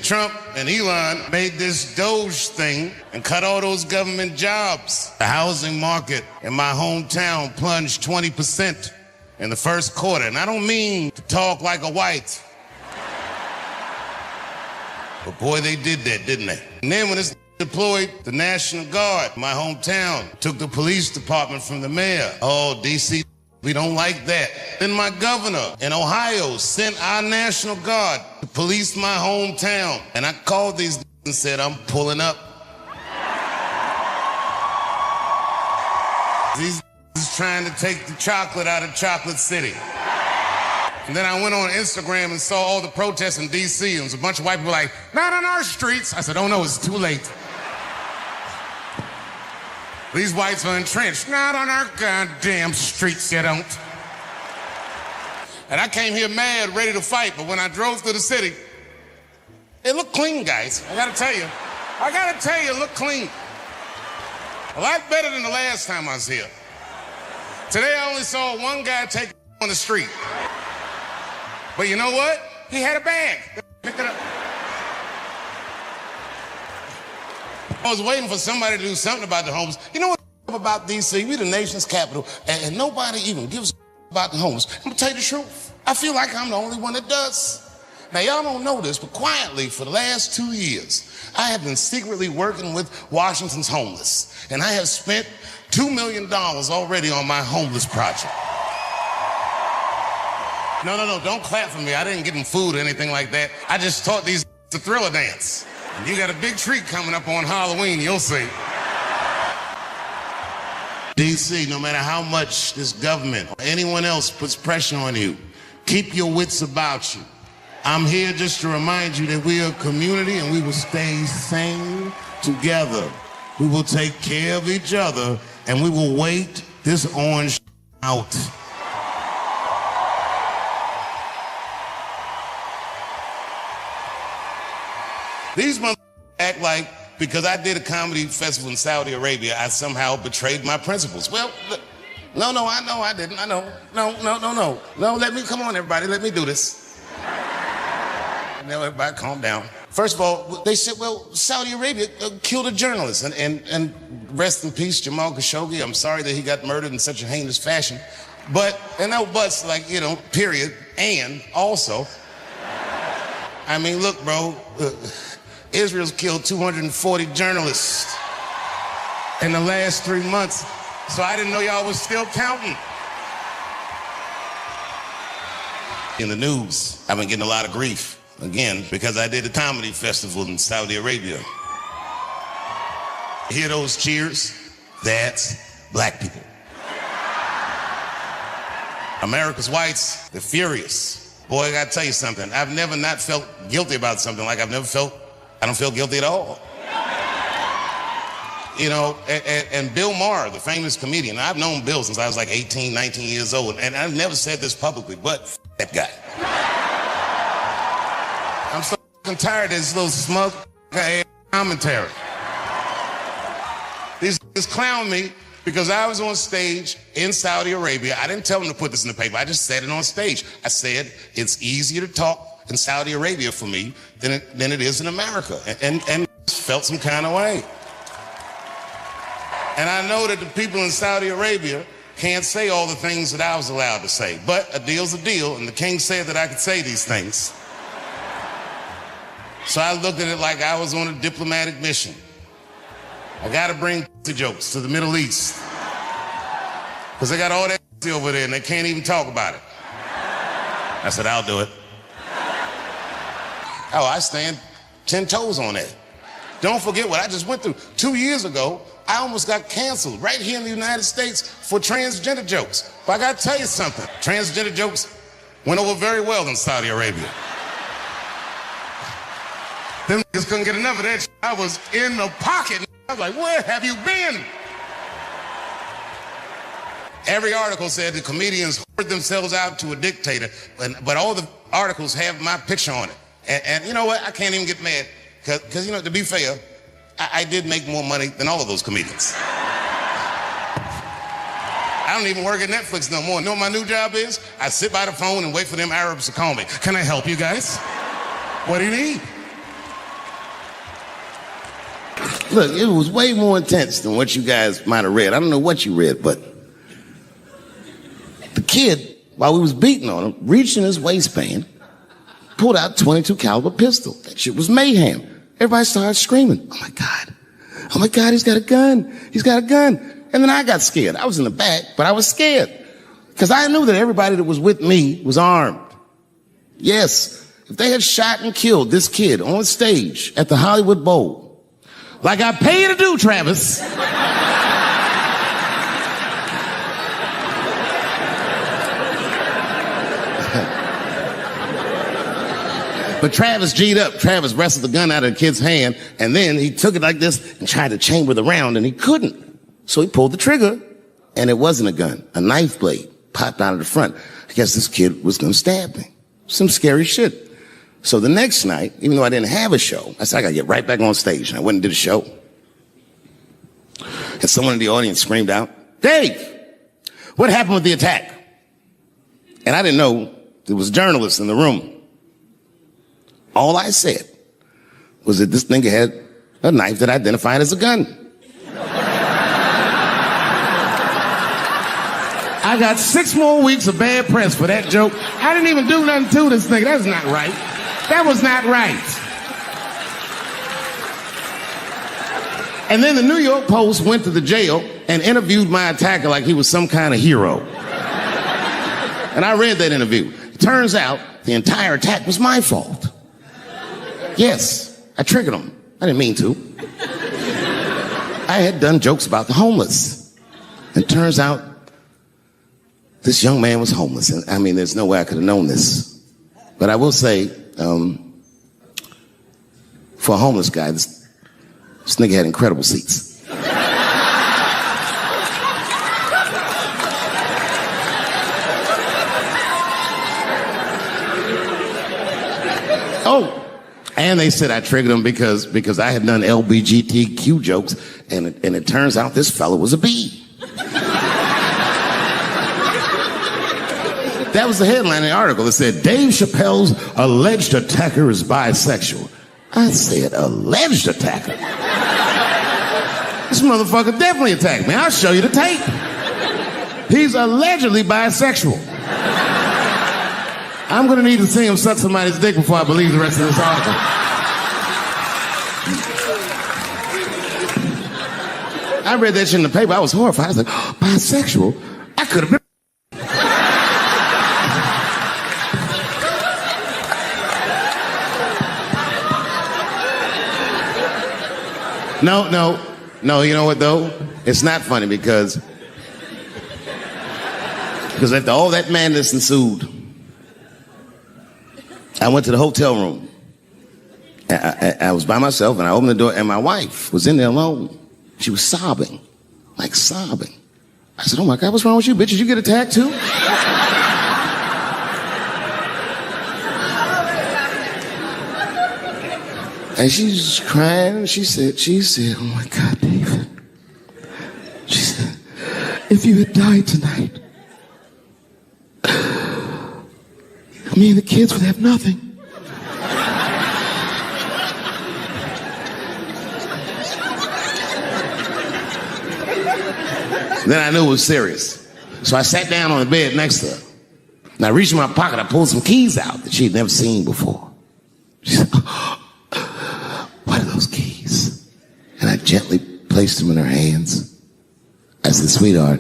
Trump and Elon made this Doge thing and cut all those government jobs. The housing market in my hometown plunged 20% in the first quarter. And I don't mean to talk like a white. But boy, they did that, didn't they? And then when it's deployed the National Guard, my hometown, took the police department from the mayor. Oh, D.C., we don't like that. Then my governor in Ohio sent our National Guard to police my hometown. And I called these and said, I'm pulling up. These is trying to take the chocolate out of Chocolate City. And then I went on Instagram and saw all the protests in D.C. and there was a bunch of white people like, not on our streets. I said, oh no, it's too late. These whites are entrenched. Not on our goddamn streets, you don't. And I came here mad, ready to fight, but when I drove through the city, it looked clean, guys. I gotta tell you, it looked clean. A lot better than the last time I was here. Today I only saw one guy take on the street. But you know what? He had a bag. Picked it up. I was waiting for somebody to do something about the homeless. You know what about D.C.? We the nation's capital, and nobody even gives a about the homeless. I'm gonna tell you the truth. I feel like I'm the only one that does. Now, y'all don't know this, but quietly for the last 2 years, I have been secretly working with Washington's homeless, and I have spent $2 million already on my homeless project. No, don't clap for me. I didn't give them food or anything like that. I just taught these the Thriller dance. And you got a big treat coming up on Halloween, you'll see. D.C., no matter how much this government or anyone else puts pressure on you, keep your wits about you. I'm here just to remind you that we are a community and we will stay sane together. We will take care of each other and we will wait this orange out. These motherfuckers act like because I did a comedy festival in Saudi Arabia, I somehow betrayed my principles. Well, no, I know I didn't. I know. No, let me, come on, everybody, let me do this. Now, everybody calm down. First of all, they said, well, Saudi Arabia killed a journalist. And rest in peace, Jamal Khashoggi. I'm sorry that he got murdered in such a heinous fashion. But, and no buts, like, you know, period. And also, I mean, look, bro, Israel's killed 240 journalists in the last 3 months. So I didn't know y'all was still counting. In the news, I've been getting a lot of grief, again, because I did a comedy festival in Saudi Arabia. Hear those cheers? That's black people. America's whites, they're furious. Boy, I gotta tell you something. I've never not felt guilty about something like I don't feel guilty at all. You know, and Bill Maher, the famous comedian, I've known Bill since I was like 18, 19 years old, and I've never said this publicly, but that guy. I'm so tired of this little smug commentary. These clown me because I was on stage in Saudi Arabia. I didn't tell them to put this in the paper. I just said it on stage. I said, it's easier to talk in Saudi Arabia for me than it is in America. And felt some kind of way. And I know that the people in Saudi Arabia can't say all the things that I was allowed to say. But a deal's a deal, and the king said that I could say these things. So I looked at it like I was on a diplomatic mission. I gotta bring the jokes to the Middle East. Because they got all that over there and they can't even talk about it. I said, I'll do it. Oh, I stand 10 toes on that. Don't forget what I just went through. 2 years ago, I almost got canceled right here in the United States for transgender jokes. But I gotta tell you something. Transgender jokes went over very well in Saudi Arabia. Them niggas couldn't get enough of that shit. I was in the pocket. I was like, where have you been? Every article said the comedians hoard themselves out to a dictator, but all the articles have my picture on it. And you know what? I can't even get mad, because, you know, to be fair, I did make more money than all of those comedians. I don't even work at Netflix no more. You know what my new job is? I sit by the phone and wait for them Arabs to call me. Can I help you guys? What do you need? Look, it was way more intense than what you guys might have read. I don't know what you read, but the kid, while we was beating on him, reached in his waistband, pulled out a .22 caliber pistol. That shit was mayhem. Everybody started screaming, oh my God. Oh my God, he's got a gun. He's got a gun. And then I got scared. I was in the back, but I was scared. Because I knew that everybody that was with me was armed. Yes, if they had shot and killed this kid on stage at the Hollywood Bowl, like I pay you to do, Travis. But Travis G'd up. Travis wrestled the gun out of the kid's hand, and then he took it like this and tried to chamber the round, and he couldn't. So he pulled the trigger, and it wasn't a gun. A knife blade popped out of the front. I guess this kid was gonna stab me. Some scary shit. So the next night, even though I didn't have a show, I said, I gotta get right back on stage. And I went and did a show. And someone in the audience screamed out, Dave, what happened with the attack? And I didn't know there was journalists in the room. All I said was that this nigga had a knife that identified as a gun. I got 6 more weeks of bad press for that joke. I didn't even do nothing to this nigga. That's not right. That was not right. And then the New York Post went to the jail and interviewed my attacker like he was some kind of hero. And I read that interview. It turns out the entire attack was my fault. Yes, I triggered him. I didn't mean to. I had done jokes about the homeless. It turns out this young man was homeless. And I mean, there's no way I could have known this. But I will say, for a homeless guy, this nigga had incredible seats. Oh, and they said I triggered him because I had done LBGTQ jokes, and it turns out this fellow was a bee. That was the headline in the article. It said, Dave Chappelle's alleged attacker is bisexual. I said, alleged attacker? This motherfucker definitely attacked me. I'll show you the tape. He's allegedly bisexual. I'm gonna need to see him suck somebody's dick before I believe the rest of this article. I read that shit in the paper. I was horrified. I was like, oh, bisexual? I could have been. No, you know what though? It's not funny because after all that madness ensued, I went to the hotel room. I was by myself and I opened the door and my wife was in there alone. She was sobbing, like sobbing. I said, oh my God, what's wrong with you, bitch? Did you get attacked too? And she's crying and she said, oh my God, David. She said, if you had died tonight, me and the kids would have nothing. Then I knew it was serious. So I sat down on the bed next to her. And I reached in my pocket, I pulled some keys out that she had never seen before. She said, what are those keys? And I gently placed them in her hands. I said, sweetheart,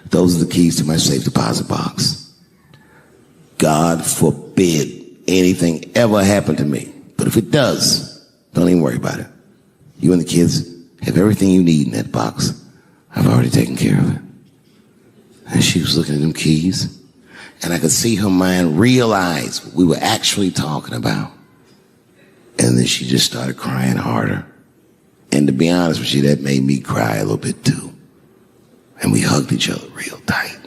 those are the keys to my safe deposit box. God forbid anything ever happen to me. But if it does, don't even worry about it. You and the kids have everything you need in that box. I've already taken care of it. And she was looking at them keys, and I could see her mind realize what we were actually talking about. And then she just started crying harder. And to be honest with you, that made me cry a little bit too. And we hugged each other real tight.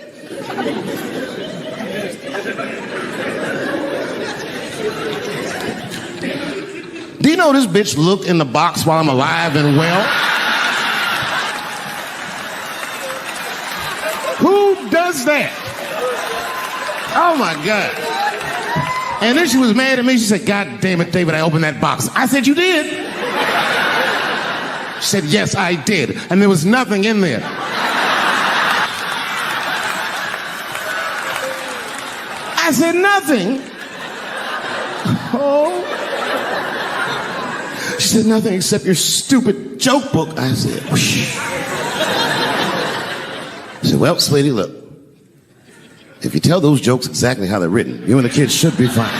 Do you know this bitch looked in the box while I'm alive and well? Who does that? Oh my God. And then she was mad at me. She said, God damn it, David, I opened that box. I said, you did? She said, yes, I did. And there was nothing in there. I said, nothing? Oh. She said, nothing except your stupid joke book. I said, whoosh. I said, well, sweetie, look. If you tell those jokes exactly how they're written, you and the kids should be fine.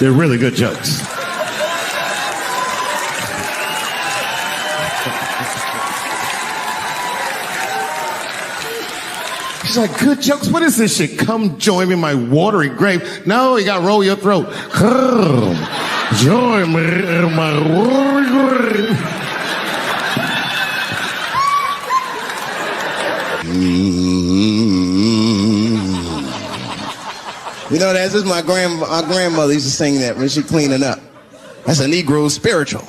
They're really good jokes. She's like, good jokes? What is this shit? Come join me in my watery grave. No, you gotta roll your throat. Join me in my watery grave. You know, that's just my grandmother used to sing that when she cleaning up. That's a Negro spiritual.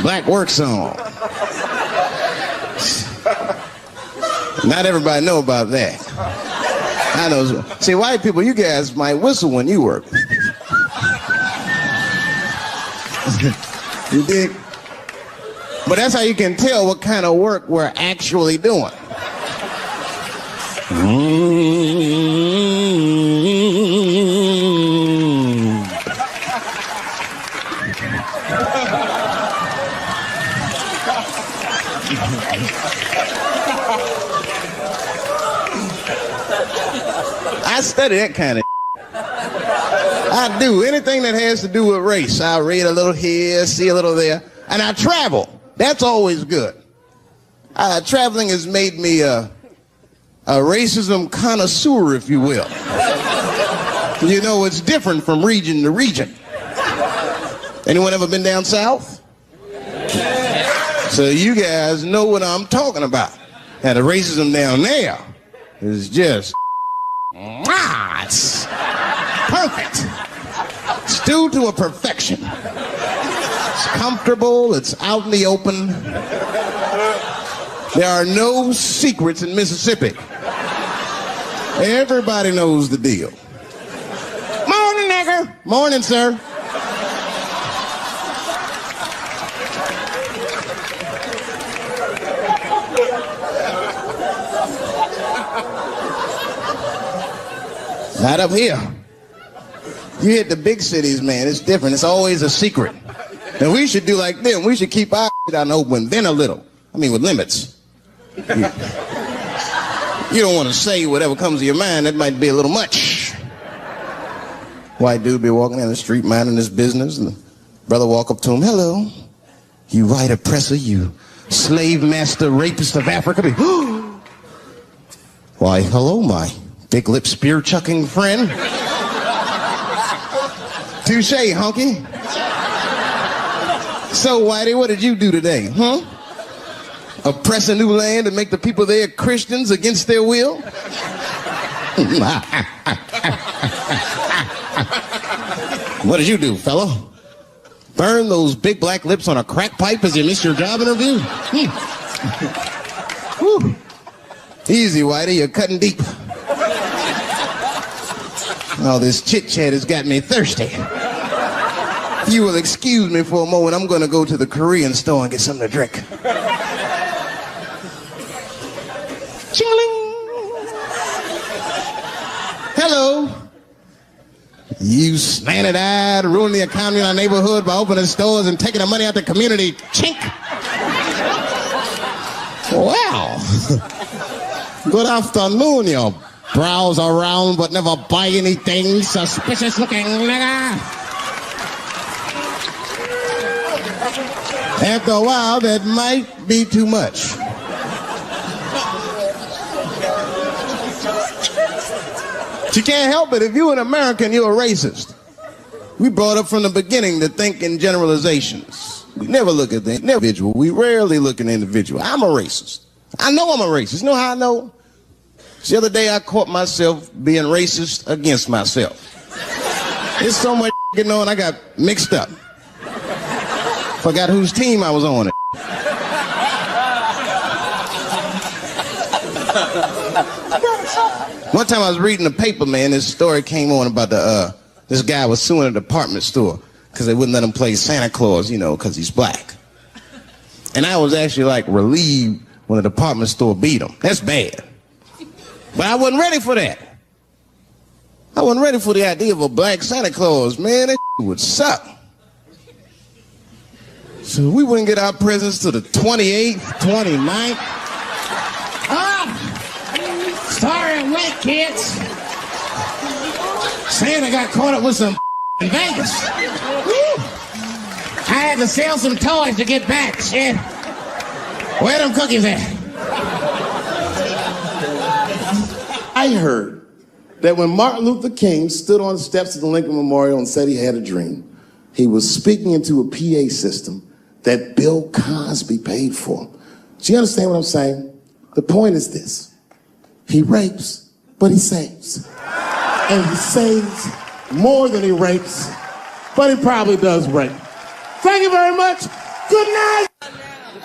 Black work song. Not everybody know about that. I know. See, white people, you guys might whistle when you work. You dig? But that's how you can tell what kind of work we're actually doing. I study that kind of I do. Anything that has to do with race. I read a little here, see a little there. And I travel. That's always good. Traveling has made me a racism connoisseur, if you will. You know, it's different from region to region. Anyone ever been down south? So you guys know what I'm talking about. And the racism down there is just it's perfect. It's due to a perfection. It's comfortable, it's out in the open. There are no secrets in Mississippi. Everybody knows the deal. Morning, nigger. there? Morning, sir. Not up here. You hit the big cities, man. It's different. It's always a secret. And we should do like them. We should keep our shit out in the open, then a little. I mean, with limits. You don't want to say whatever comes to your mind. That might be a little much. White dude be walking down the street minding his business, and the brother walk up to him. Hello, you white oppressor, you slave master rapist of Africa. Why, hello, my big lip spear chucking friend. Touche, honky. So, Whitey, what did you do today, huh? Oppress a new land and make the people there Christians against their will? What did you do, fellow? Burn those big black lips on a crack pipe as you miss your job interview? Whew. Easy, Whitey, you're cutting deep. All this chit-chat has got me thirsty. If you will excuse me for a moment, I'm going to go to the Korean store and get something to drink. Ching-a-ling. Hello. You slanted-eyed, ruining the economy in our neighborhood by opening stores and taking the money out the community. Chink. Wow. Good afternoon, you browse around but never buy anything, suspicious looking nigga. After a while, that might be too much. But you can't help it. If you're an American, you're a racist. We brought up from the beginning to think in generalizations. We never look at the individual. We rarely look at the individual. I'm a racist. I know I'm a racist. You know how I know? The other day I caught myself being racist against myself. There's so much going on, I got mixed up. Forgot whose team I was on. One time I was reading the paper, man, this story came on about this guy was suing a department store because they wouldn't let him play Santa Claus, you know, because he's black. And I was actually like relieved when the department store beat him. That's bad. But I wasn't ready for that. I wasn't ready for the idea of a black Santa Claus, man. That would suck. So we wouldn't get our presents till the 28th, 29th. Sorry, wait, kids. Santa got caught up with some in Vegas. Woo. I had to sell some toys to get back, shit. Where them cookies at? I heard that when Martin Luther King stood on the steps of the Lincoln Memorial and said he had a dream, he was speaking into a PA system that Bill Cosby paid for. Do you understand what I'm saying? The point is this. He rapes, but he saves. And he saves more than he rapes, but he probably does rape. Thank you very much. Good night.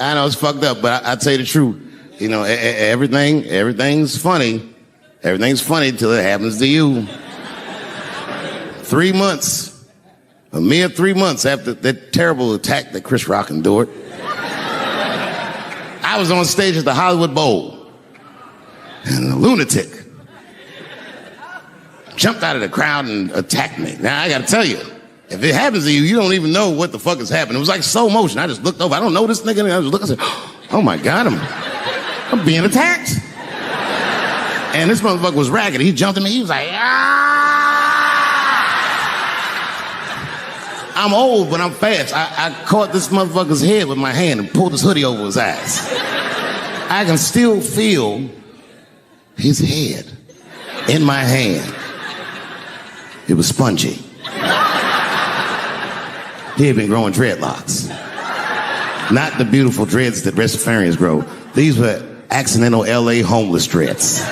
I know it's fucked up, but I tell you the truth. You know, everything's funny. Everything's funny till it happens to you. 3 months, a mere 3 months after that terrible attack that Chris Rock endured, I was on stage at the Hollywood Bowl. And a lunatic jumped out of the crowd and attacked me. Now, I gotta tell you, if it happens to you, you don't even know what the fuck is happening. It was like slow motion. I just looked over. I don't know this nigga. And I was looking, I said, oh my God, I'm being attacked. And this motherfucker was ragged. He jumped at me. He was like, ah! I'm old, but I'm fast. I caught this motherfucker's head with my hand and pulled his hoodie over his eyes. I can still feel his head in my hand. It was spongy. He had been growing dreadlocks. Not the beautiful dreads that Rastafarians grow. These were accidental LA homeless dreads.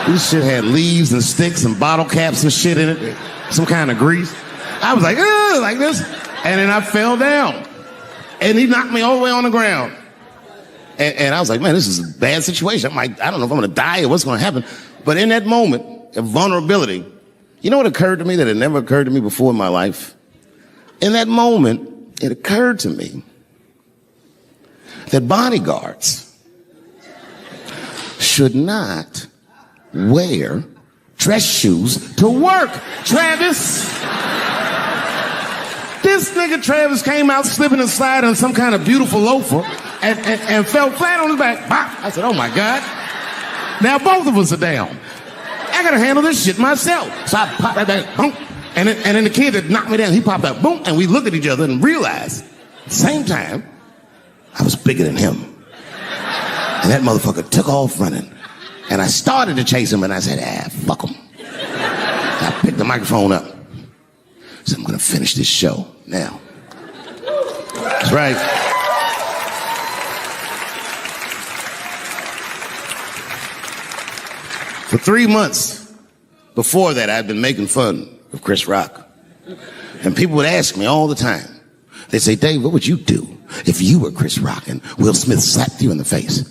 This shit had leaves and sticks and bottle caps and shit in it. Some kind of grease. I was like, ugh, like this. And then I fell down. And he knocked me all the way on the ground. And I was like, man, this is a bad situation. I'm like, I don't know if I'm going to die or what's going to happen. But in that moment of vulnerability, You know what occurred to me that had never occurred to me before in my life? In that moment, it occurred to me that bodyguards should not wear dress shoes to work. Travis! This nigga Travis came out slipping and sliding on some kind of beautiful loafer and fell flat on his back. Bop. I said, oh my God. Now both of us are down. I gotta handle this shit myself. So I popped that back, boom. And then the kid that knocked me down, he popped up, boom. And we looked at each other and realized at the same time, I was bigger than him. And that motherfucker took off running. And I started to chase him and I said, fuck him. I picked the microphone up. So I'm gonna finish this show now. That's right. For 3 months before that, I'd been making fun of Chris Rock. And people would ask me all the time. They'd say, Dave, what would you do if you were Chris Rock and Will Smith slapped you in the face?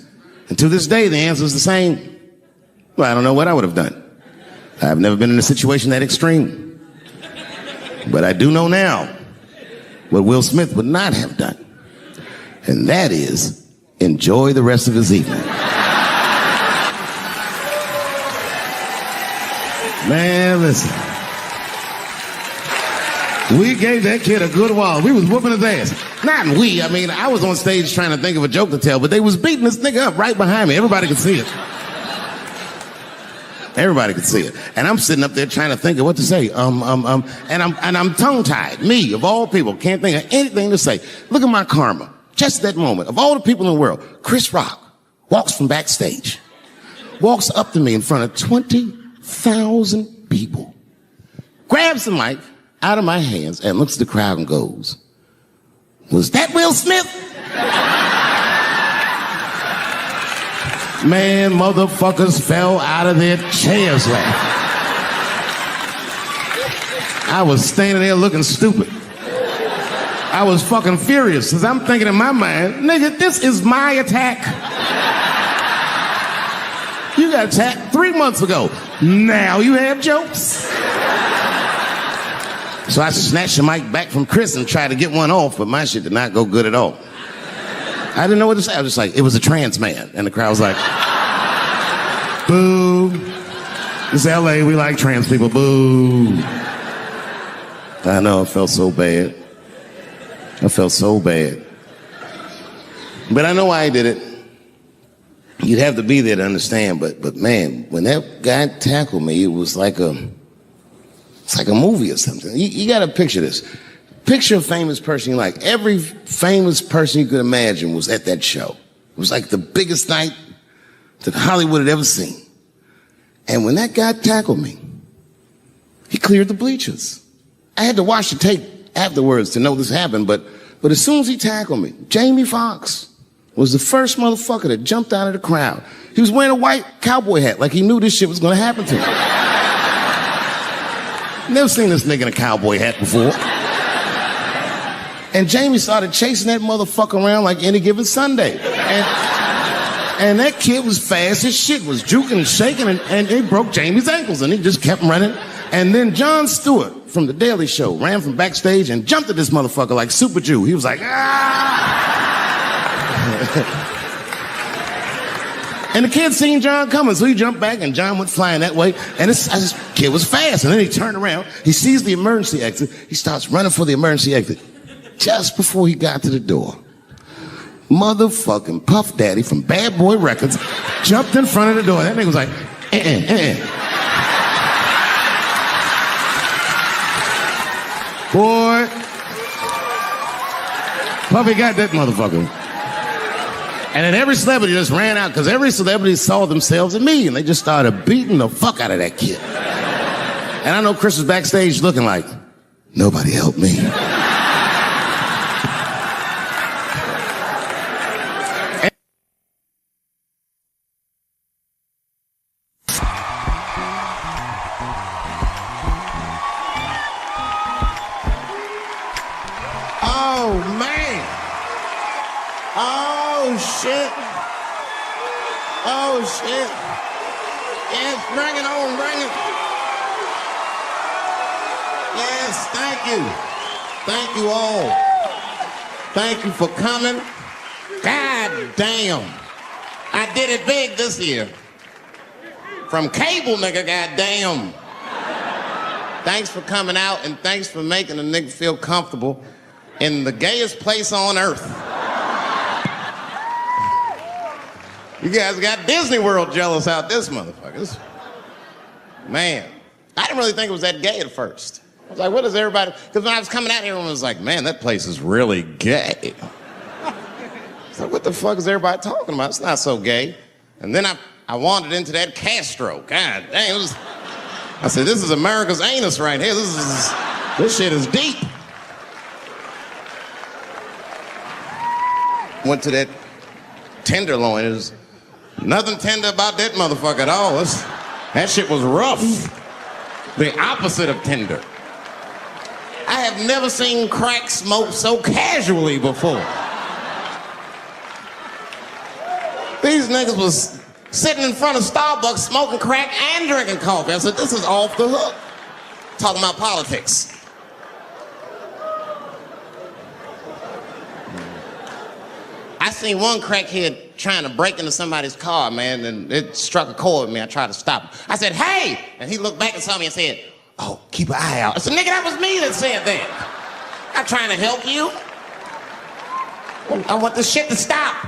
And to this day, the answer is the same. Well, I don't know what I would have done. I've never been in a situation that extreme. But I do know now what Will Smith would not have done. And that is enjoy the rest of his evening. Man, listen. We gave that kid a good while. We was whooping his ass. Not we. I mean, I was on stage trying to think of a joke to tell, but they was beating this nigga up right behind me. Everybody could see it. Everybody could see it. And I'm sitting up there trying to think of what to say. And I'm tongue-tied. Me, of all people, can't think of anything to say. Look at my karma. Just that moment. Of all the people in the world, Chris Rock walks from backstage, walks up to me in front of 20,000 people, grabs the mic out of my hands and looks at the crowd and goes, was that Will Smith? Man, motherfuckers fell out of their chairs laughing. I was standing there looking stupid. I was fucking furious because I'm thinking in my mind, nigga, this is my attack. You got attacked 3 months ago. Now you have jokes. So I snatched the mic back from Chris and tried to get one off, but my shit did not go good at all. I didn't know what to say. I was just like, it was a trans man. And the crowd was like, boo. It's LA, we like trans people, boo. I know, I felt so bad. I felt so bad. But I know why I did it. You'd have to be there to understand, but man, when that guy tackled me, it was like it's like a movie or something. You gotta picture this. Picture a famous person you like. Every famous person you could imagine was at that show. It was like the biggest night that Hollywood had ever seen. And when that guy tackled me, he cleared the bleachers. I had to watch the tape afterwards to know this happened, but as soon as he tackled me, Jamie Foxx was the first motherfucker that jumped out of the crowd. He was wearing a white cowboy hat like he knew this shit was gonna happen to him. Never seen this nigga in a cowboy hat before. And Jamie started chasing that motherfucker around like any given Sunday. And that kid was fast as shit, was juking and shaking, and he broke Jamie's ankles, and he just kept running. And then Jon Stewart from The Daily Show ran from backstage and jumped at this motherfucker like Super Jew. He was like, ah! And the kid seen Jon coming, so he jumped back, and Jon went flying that way. And this kid was fast, and then he turned around. He sees the emergency exit. He starts running for the emergency exit. Just before he got to the door, motherfucking Puff Daddy from Bad Boy Records jumped in front of the door. That nigga was like, Boy, Puffy got that motherfucker. And then every celebrity just ran out because every celebrity saw themselves in me, and they just started beating the fuck out of that kid. And I know Chris was backstage looking like, nobody helped me. Oh, man. Oh, shit. Oh, shit. Yes, bring it on, bring it. Yes, thank you. Thank you all. Thank you for coming. God damn. I did it big this year. From cable, nigga, goddamn. Thanks for coming out, and thanks for making a nigga feel comfortable in the gayest place on earth. You guys got Disney World jealous out this motherfuckers. Man, I didn't really think it was that gay at first. I was like, what is everybody? Because when I was coming out here, everyone was like, man, that place is really gay. So what the fuck is everybody talking about? It's not so gay. And then I wandered into that Castro. God dang, I said, this is America's anus right here. This shit is deep. Went to that Tenderloin. There's nothing tender about that motherfucker at all. That shit was rough. The opposite of tender. I have never seen crack smoked so casually before. These niggas was sitting in front of Starbucks smoking crack and drinking coffee. I said, this is off the hook. Talking about politics. I seen one crackhead trying to break into somebody's car, man, and it struck a chord with me. I tried to stop him. I said, hey! And he looked back and saw me and said, oh, keep an eye out. I said, nigga, that was me that said that. I'm trying to help you. I want this shit to stop.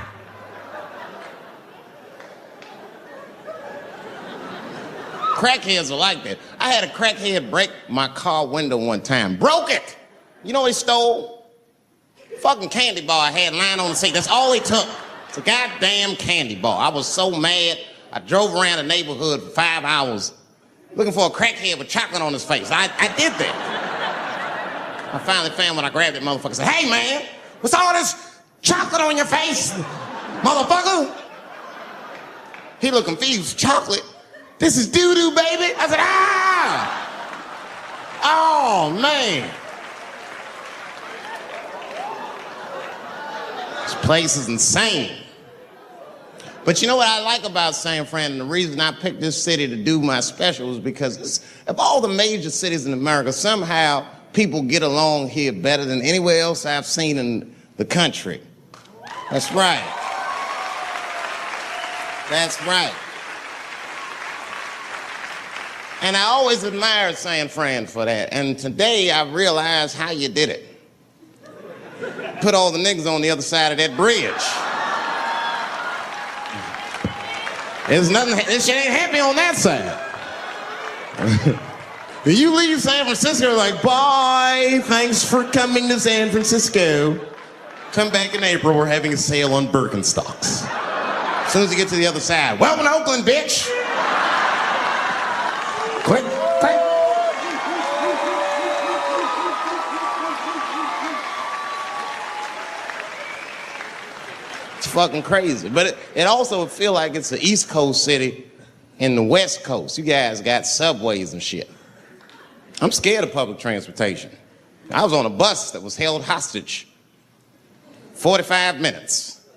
Crackheads are like that. I had a crackhead break my car window one time. Broke it! You know what he stole? Fucking candy bar I had lying on the seat. That's all he took. It's a goddamn candy bar. I was so mad. I drove around the neighborhood for 5 hours looking for a crackhead with chocolate on his face. I did that. I finally found when I grabbed that motherfucker and said, hey man, what's all this chocolate on your face, motherfucker? He looked confused. Chocolate? This is doo-doo, baby. I said, ah! Oh, man. This place is insane. But you know what I like about San Fran, and the reason I picked this city to do my special is because of all the major cities in America, somehow people get along here better than anywhere else I've seen in the country. That's right. That's right. And I always admired San Fran for that. And today I realized how you did it. Put all the niggas on the other side of that bridge. There's nothing, this shit ain't happy on that side. You leave San Francisco like, bye, thanks for coming to San Francisco. Come back in April, we're having a sale on Birkenstocks. As soon as you get to the other side, welcome to Oakland, bitch. Quick, quick. It's fucking crazy. But it also feel like it's an East Coast city in the West Coast. You guys got subways and shit. I'm scared of public transportation. I was on a bus that was held hostage 45 minutes.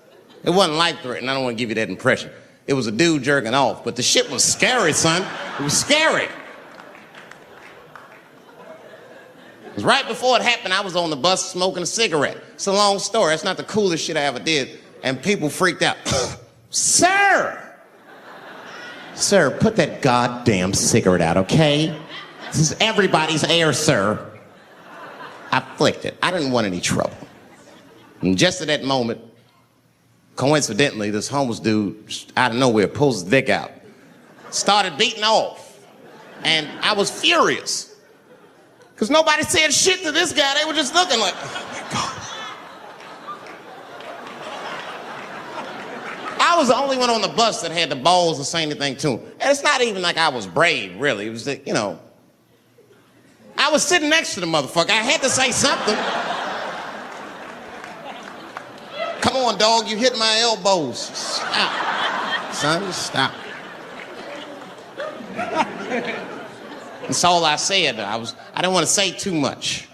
It wasn't life-threatening. I don't want to give you that impression. It was a dude jerking off, but the shit was scary, son. It was scary. Because right before it happened, I was on the bus smoking a cigarette. It's a long story. It's not the coolest shit I ever did. And people freaked out. Sir! Sir, put that goddamn cigarette out, okay? This is everybody's air, sir. I flicked it. I didn't want any trouble. And just at that moment, coincidentally, this homeless dude out of nowhere pulls his dick out, started beating off, and I was furious because nobody said shit to this guy. They were just looking like, oh my God. I was the only one on the bus that had the balls to say anything to him. And it's not even like I was brave, really. It was that, you know, I was sitting next to the motherfucker. I had to say something. Come on, dog, you hit my elbows. Stop. Son, stop. That's all I said. I didn't want to say too much.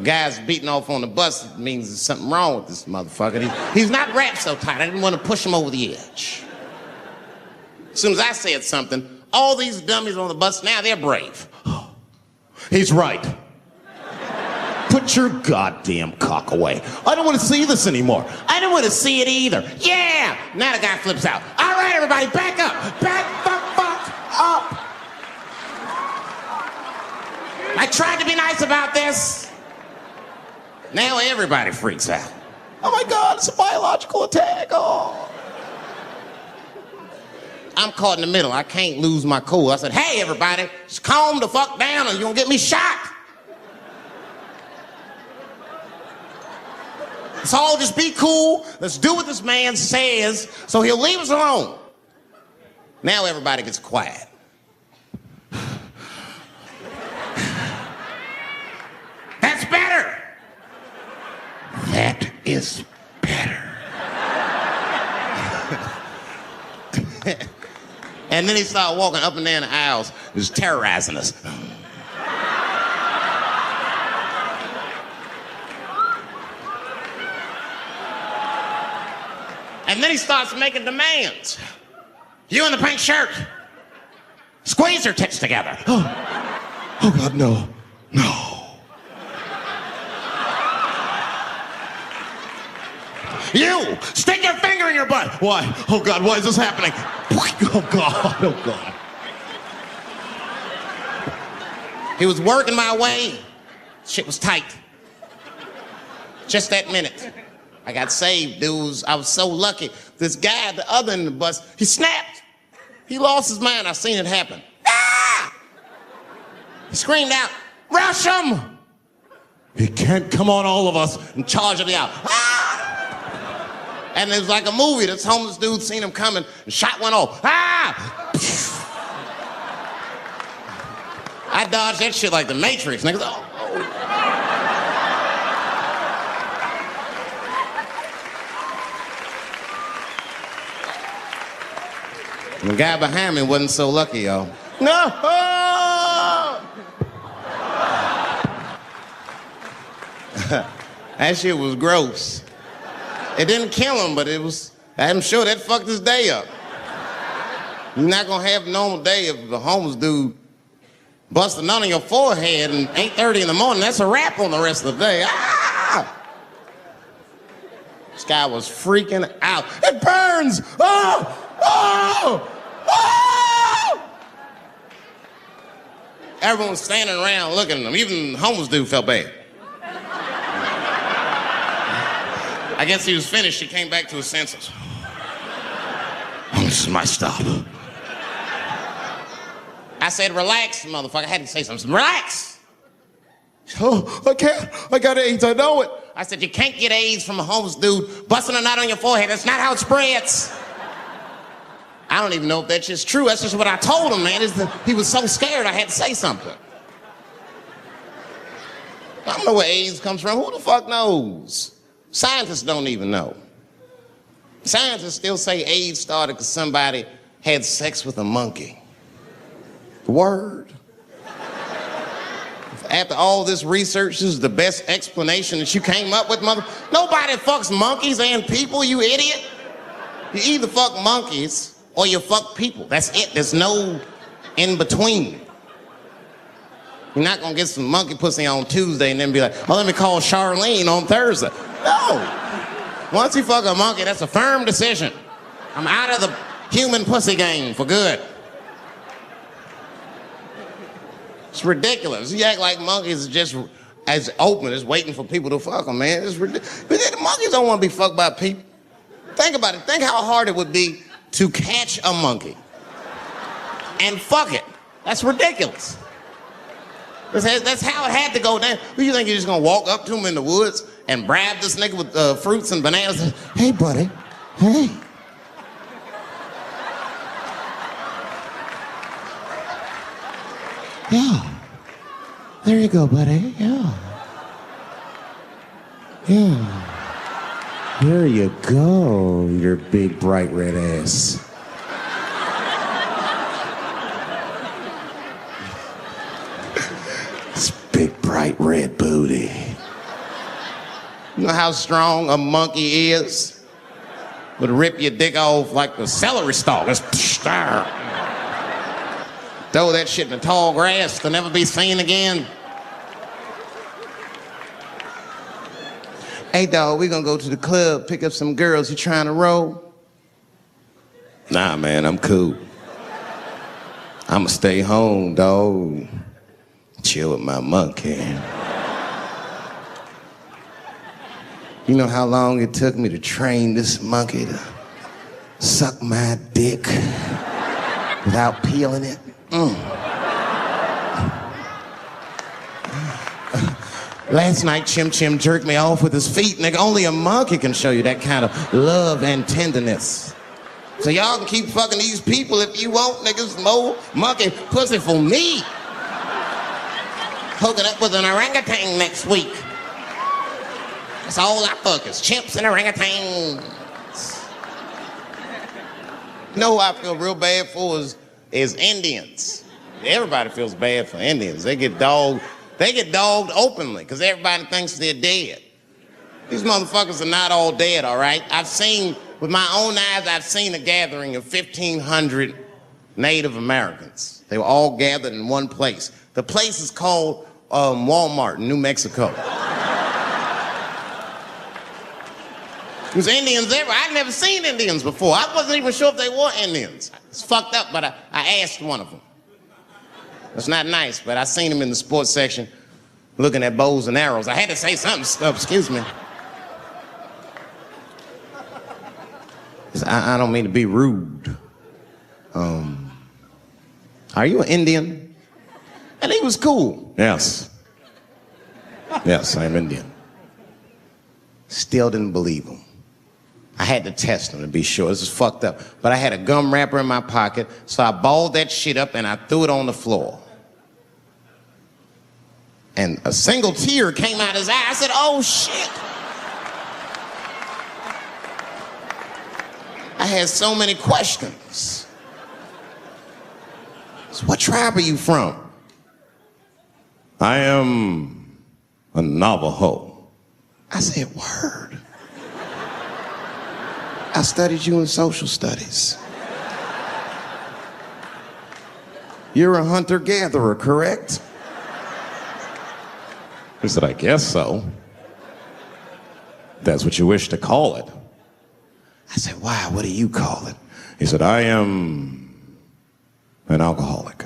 Guys beating off on the bus means there's something wrong with this motherfucker. He's not wrapped so tight. I didn't want to push him over the edge. As soon as I said something, all these dummies on the bus, now they're brave. He's right. Put your goddamn cock away. I don't want to see this anymore. I don't want to see it either. Yeah! Now the guy flips out. All right, everybody, back up. Back the fuck up. I tried to be nice about this. Now everybody freaks out. Oh my God, it's a biological attack. Oh. I'm caught in the middle. I can't lose my cool. I said, hey, everybody, just calm the fuck down or you're gonna get me shot. Let's all just be cool. Let's do what this man says so he'll leave us alone. Now everybody gets quiet. That's better. That is better. And then he started walking up and down the aisles, just terrorizing us. And then he starts making demands. You in the pink shirt, squeeze your tits together. Oh God, no. No. You, stick your finger in your butt. Why? Oh God, why is this happening? Oh God, oh God. He was working my way. Shit was tight. Just that minute. I got saved, dudes. I was so lucky. This guy at the other end of the bus, he snapped. He lost his mind. I seen it happen. Ah! He screamed out, rush him! He can't come on all of us. And charged me out. Ah! And it was like a movie. This homeless dude seen him coming and shot one off. Ah! I dodged that shit like the Matrix. Niggas, oh. The guy behind me wasn't so lucky, y'all. No! That shit was gross. It didn't kill him, but I'm sure that fucked his day up. You're not gonna have a normal day if the homeless dude busts a nut on your forehead and 8:30 in the morning. That's a wrap on the rest of the day. Ah! This guy was freaking out. It burns! Oh! Oh! Oh! Everyone was standing around looking at him. Even the homeless dude felt bad. I guess he was finished. He came back to his senses. Oh, this is my stop. I said, relax, motherfucker. I had to say something. Relax. Oh, I can't. I got AIDS. I know it. I said, you can't get AIDS from a homeless dude busting a knot on your forehead. That's not how it spreads. I don't even know if that's just true. That's just what I told him, man. He was so scared I had to say something. I don't know where AIDS comes from. Who the fuck knows? Scientists don't even know. Scientists still say AIDS started because somebody had sex with a monkey. Word. After all this research, this is the best explanation that you came up with, mother. Nobody fucks monkeys and people, you idiot. You either fuck monkeys or you fuck people. That's it. There's no in between. You're not gonna get some monkey pussy on Tuesday and then be like, oh, let me call Charlene on Thursday. No. Once you fuck a monkey, that's a firm decision. I'm out of the human pussy game for good. It's ridiculous. You act like monkeys are just as open as waiting for people to fuck them, man. It's ridiculous. But the monkeys don't want to be fucked by people. Think about it. Think how hard it would be to catch a monkey and fuck it. That's ridiculous. That's how it had to go down. Who you think you're just gonna walk up to him in the woods and bribe this nigga with fruits and bananas? Hey, buddy. Hey. Yeah. There you go, buddy. Yeah. Yeah. There you go, your big bright red ass. This big bright red booty. You know how strong a monkey is? Would rip your dick off like a celery stalk. It's Throw that shit in the tall grass to never be seen again. Hey, dog, we gonna go to the club, pick up some girls. You trying to roll? Nah, man, I'm cool. I'ma stay home, dog. Chill with my monkey. You know how long it took me to train this monkey to suck my dick without peeling it? Last night, Chim Chim jerked me off with his feet. Nigga, only a monkey can show you that kind of love and tenderness. So y'all can keep fucking these people if you want, niggas. More monkey pussy for me. Hooking up with an orangutan next week. That's all I fuck is chimps and orangutans. You know who I feel real bad for is Indians. Everybody feels bad for Indians. They get dogged openly because everybody thinks they're dead. These motherfuckers are not all dead, all right? With my own eyes, I've seen a gathering of 1,500 Native Americans. They were all gathered in one place. The place is called Walmart in New Mexico. There's Indians everywhere. I'd never seen Indians before. I wasn't even sure if they were Indians. It's fucked up, but I asked one of them. It's not nice, but I seen him in the sports section looking at bows and arrows. I had to say something. Excuse me. I don't mean to be rude. Are you an Indian? And he was cool. Yes. Yes, I'm Indian. Still didn't believe him. I had to test him to be sure. This is fucked up. But I had a gum wrapper in my pocket, so I balled that shit up and I threw it on the floor. And a single tear came out his eye. I said, oh shit. I had so many questions. So what tribe are you from? I am a Navajo. I said, word. I studied you in social studies. You're a hunter-gatherer, correct? He said, I guess so. That's what you wish to call it. I said, why? What do you call it? He said, I am an alcoholic.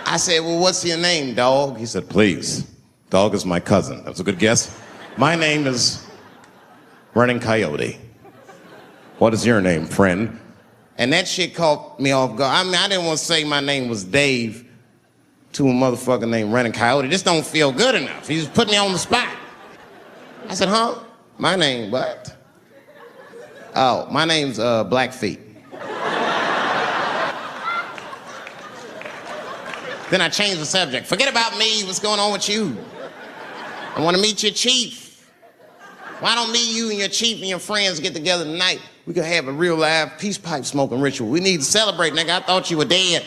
I said, well, what's your name, dog? He said, please. Dog is my cousin. That's a good guess. My name is Running Coyote. What is your name, friend? And that shit caught me off guard. I mean, I didn't want to say my name was Dave to a motherfucker named Running Coyote. This don't feel good enough. He just put me on the spot. I said, huh? My name, what? Oh, my name's Blackfeet. Then I changed the subject. Forget about me. What's going on with you? I want to meet your chief. Why don't me, you, and your chief and your friends get together tonight? We could have a real live peace pipe smoking ritual. We need to celebrate, nigga. I thought you were dead.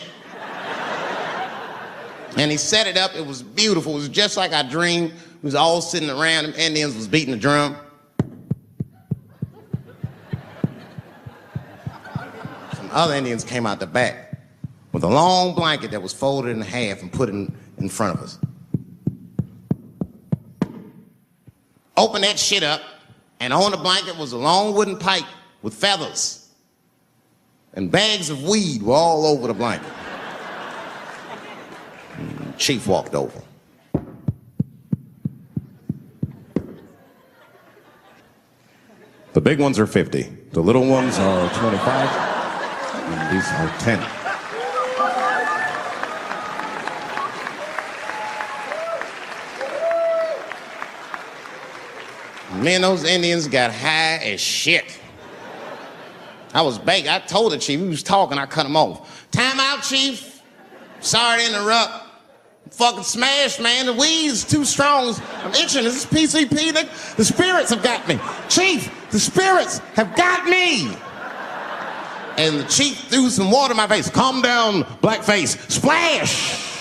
And he set it up. It was beautiful. It was just like I dreamed. We was all sitting around. Them Indians was beating the drum. Some other Indians came out the back with a long blanket that was folded in half and put in front of us. Open that shit up, and on the blanket was a long wooden pipe with feathers. And bags of weed were all over the blanket. Chief walked over. The big ones are 50. The little ones are 25. And these are 10. Me and those Indians got high as shit. I was baked. I told the chief, he was talking, I cut him off. Time out, chief. Sorry to interrupt. I'm fucking smashed, man. The weed's too strong. I'm itching. This is PCP, nigga. The spirits have got me. Chief, the spirits have got me. And the chief threw some water in my face. Calm down, blackface. Splash!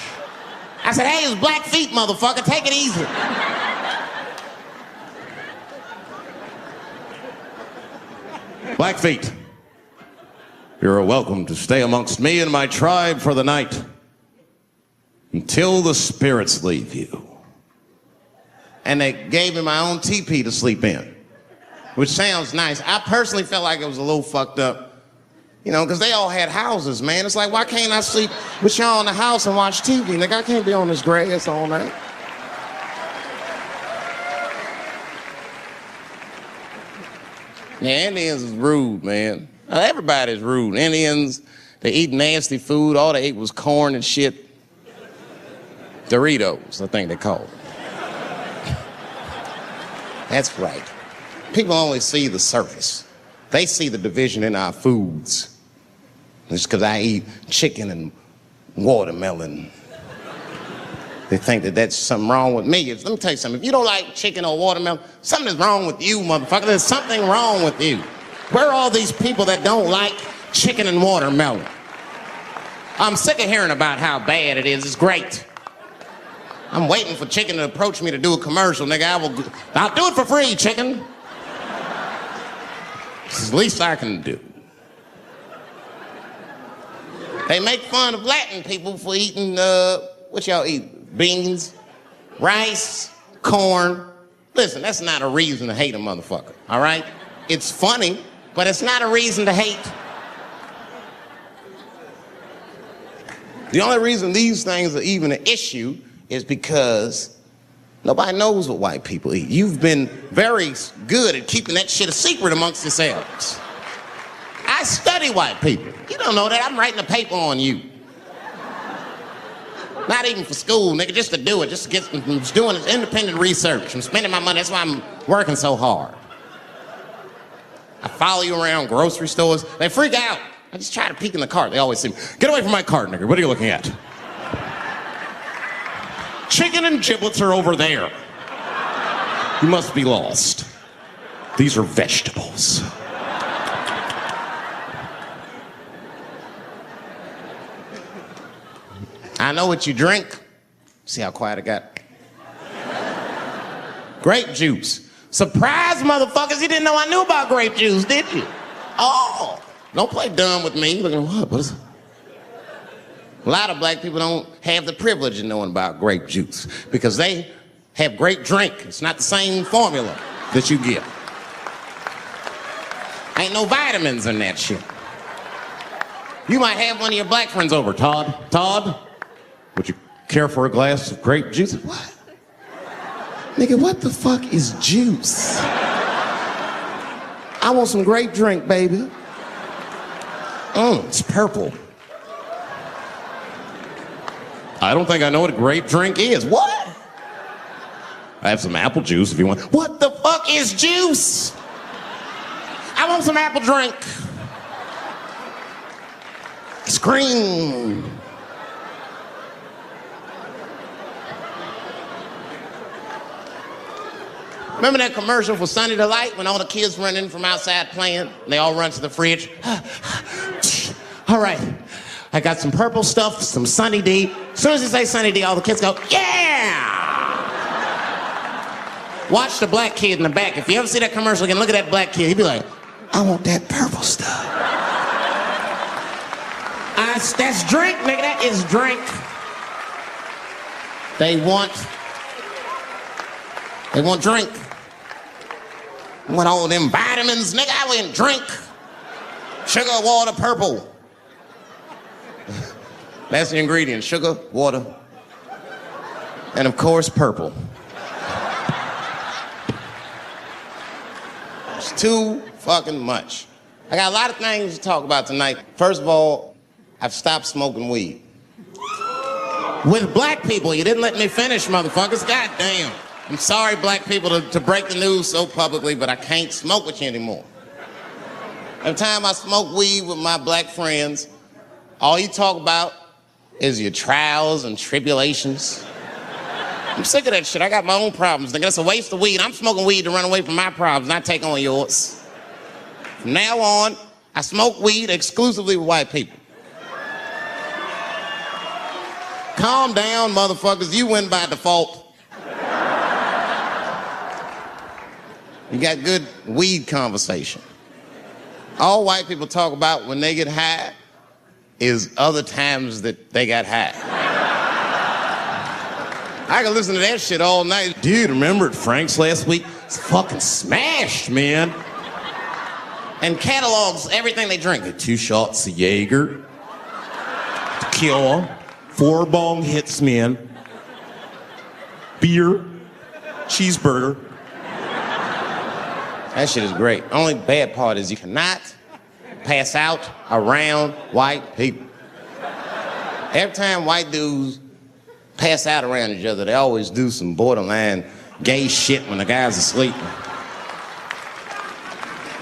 I said, hey, it's Blackfeet, motherfucker. Take it easy. Blackfeet, you're welcome to stay amongst me and my tribe for the night until the spirits leave you. And they gave me my own teepee to sleep in, which sounds nice. I personally felt like it was a little fucked up, you know, because they all had houses, man. It's like, why can't I sleep with y'all in the house and watch TV? Nigga, I can't be on this grass all night. Yeah, Indians is rude, man. Everybody's rude. Indians, they eat nasty food. All they ate was corn and shit. Doritos, I think they call it. That's right. People only see the surface. They see the division in our foods. Just because I eat chicken and watermelon, they think that that's something wrong with me. Let me tell you something. If you don't like chicken or watermelon, something is wrong with you, motherfucker. There's something wrong with you. Where are all these people that don't like chicken and watermelon? I'm sick of hearing about how bad it is. It's great. I'm waiting for chicken to approach me to do a commercial, nigga. I'll do it for free, chicken. It's the least I can do. They make fun of Latin people for eating, what y'all eat? Beans, rice, corn. Listen, that's not a reason to hate a motherfucker, all right? It's funny, but it's not a reason to hate. The only reason these things are even an issue is because nobody knows what white people eat. You've been very good at keeping that shit a secret amongst yourselves. I study white people. You don't know that. I'm writing a paper on you. Not even for school, nigga, just to do it. Just to get, I'm just doing this independent research. I'm spending my money. That's why I'm working so hard. I follow you around grocery stores. They freak out. I just try to peek in the cart. They always say, get away from my cart, nigga. What are you looking at? Chicken and giblets are over there. You must be lost. These are vegetables. I know what you drink. See how quiet it got? Grape juice. Surprise, motherfuckers, you didn't know I knew about grape juice, did you? Oh, don't play dumb with me. Looking, what is it? A lot of black people don't have the privilege of knowing about grape juice because they have grape drink. It's not the same formula that you get. Ain't no vitamins in that shit. You might have one of your black friends over, Todd. Todd, would you care for a glass of grape juice? What? Nigga, what the fuck is juice? I want some grape drink, baby. It's purple. I don't think I know what a grape drink is. What? I have some apple juice if you want. What the fuck is juice? I want some apple drink. Scream. Remember that commercial for Sunny Delight when all the kids run in from outside playing? They all run to the fridge. All right, I got some purple stuff, some Sunny D. As soon as you say Sunny D, all the kids go, yeah! Watch the black kid in the back. If you ever see that commercial again, look at that black kid. He'd be like, I want that purple stuff. That's drink, nigga. That is drink. They want drink. I want all them vitamins, nigga. I want drink. Sugar, water, purple. That's the ingredient. Sugar, water, and of course, purple. It's too fucking much. I got a lot of things to talk about tonight. First of all, I've stopped smoking weed. With black people, you didn't let me finish, motherfuckers. God damn. I'm sorry, black people, to break the news so publicly, but I can't smoke with you anymore. Every time I smoke weed with my black friends, all you talk about is your trials and tribulations. I'm sick of that shit. I got my own problems. Nigga, that's a waste of weed. I'm smoking weed to run away from my problems, not take on yours. From now on, I smoke weed exclusively with white people. Calm down, motherfuckers. You win by default. You got good weed conversation. All white people talk about when they get high is other times that they got high. I can listen to that shit all night. Dude, remember at Frank's last week? It's fucking smashed, man. And catalogs everything they drink. 2 shots of Jaeger, tequila, 4 bong hits, man. Beer, cheeseburger. That shit is great. Only bad part is you cannot pass out around white people. Every time white dudes pass out around each other, they always do some borderline gay shit when the guy's asleep.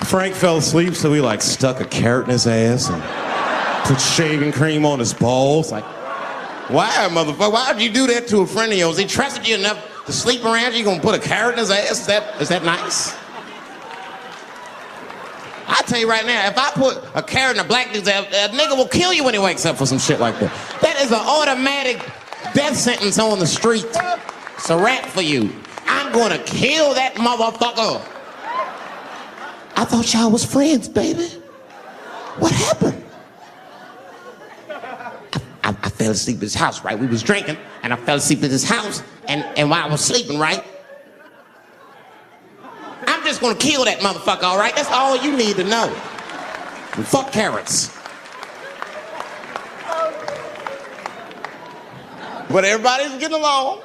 Frank fell asleep, so we like stuck a carrot in his ass and put shaving cream on his balls. Like, why, motherfucker? Why would you do that to a friend of yours? He trusted you enough to sleep around you. You gonna put a carrot in his ass? Is that nice? I tell you right now, if I put a carrot in a black dude's ass, a nigga will kill you when he wakes up for some shit like that. That is an automatic death sentence on the street. It's a rap for you. I'm gonna kill that motherfucker. I thought y'all was friends, baby. What happened? I fell asleep at his house, right? We was drinking, and I fell asleep at his house, and while I was sleeping, right? I'm just gonna kill that motherfucker, all right? That's all you need to know. And fuck carrots. But everybody's getting along.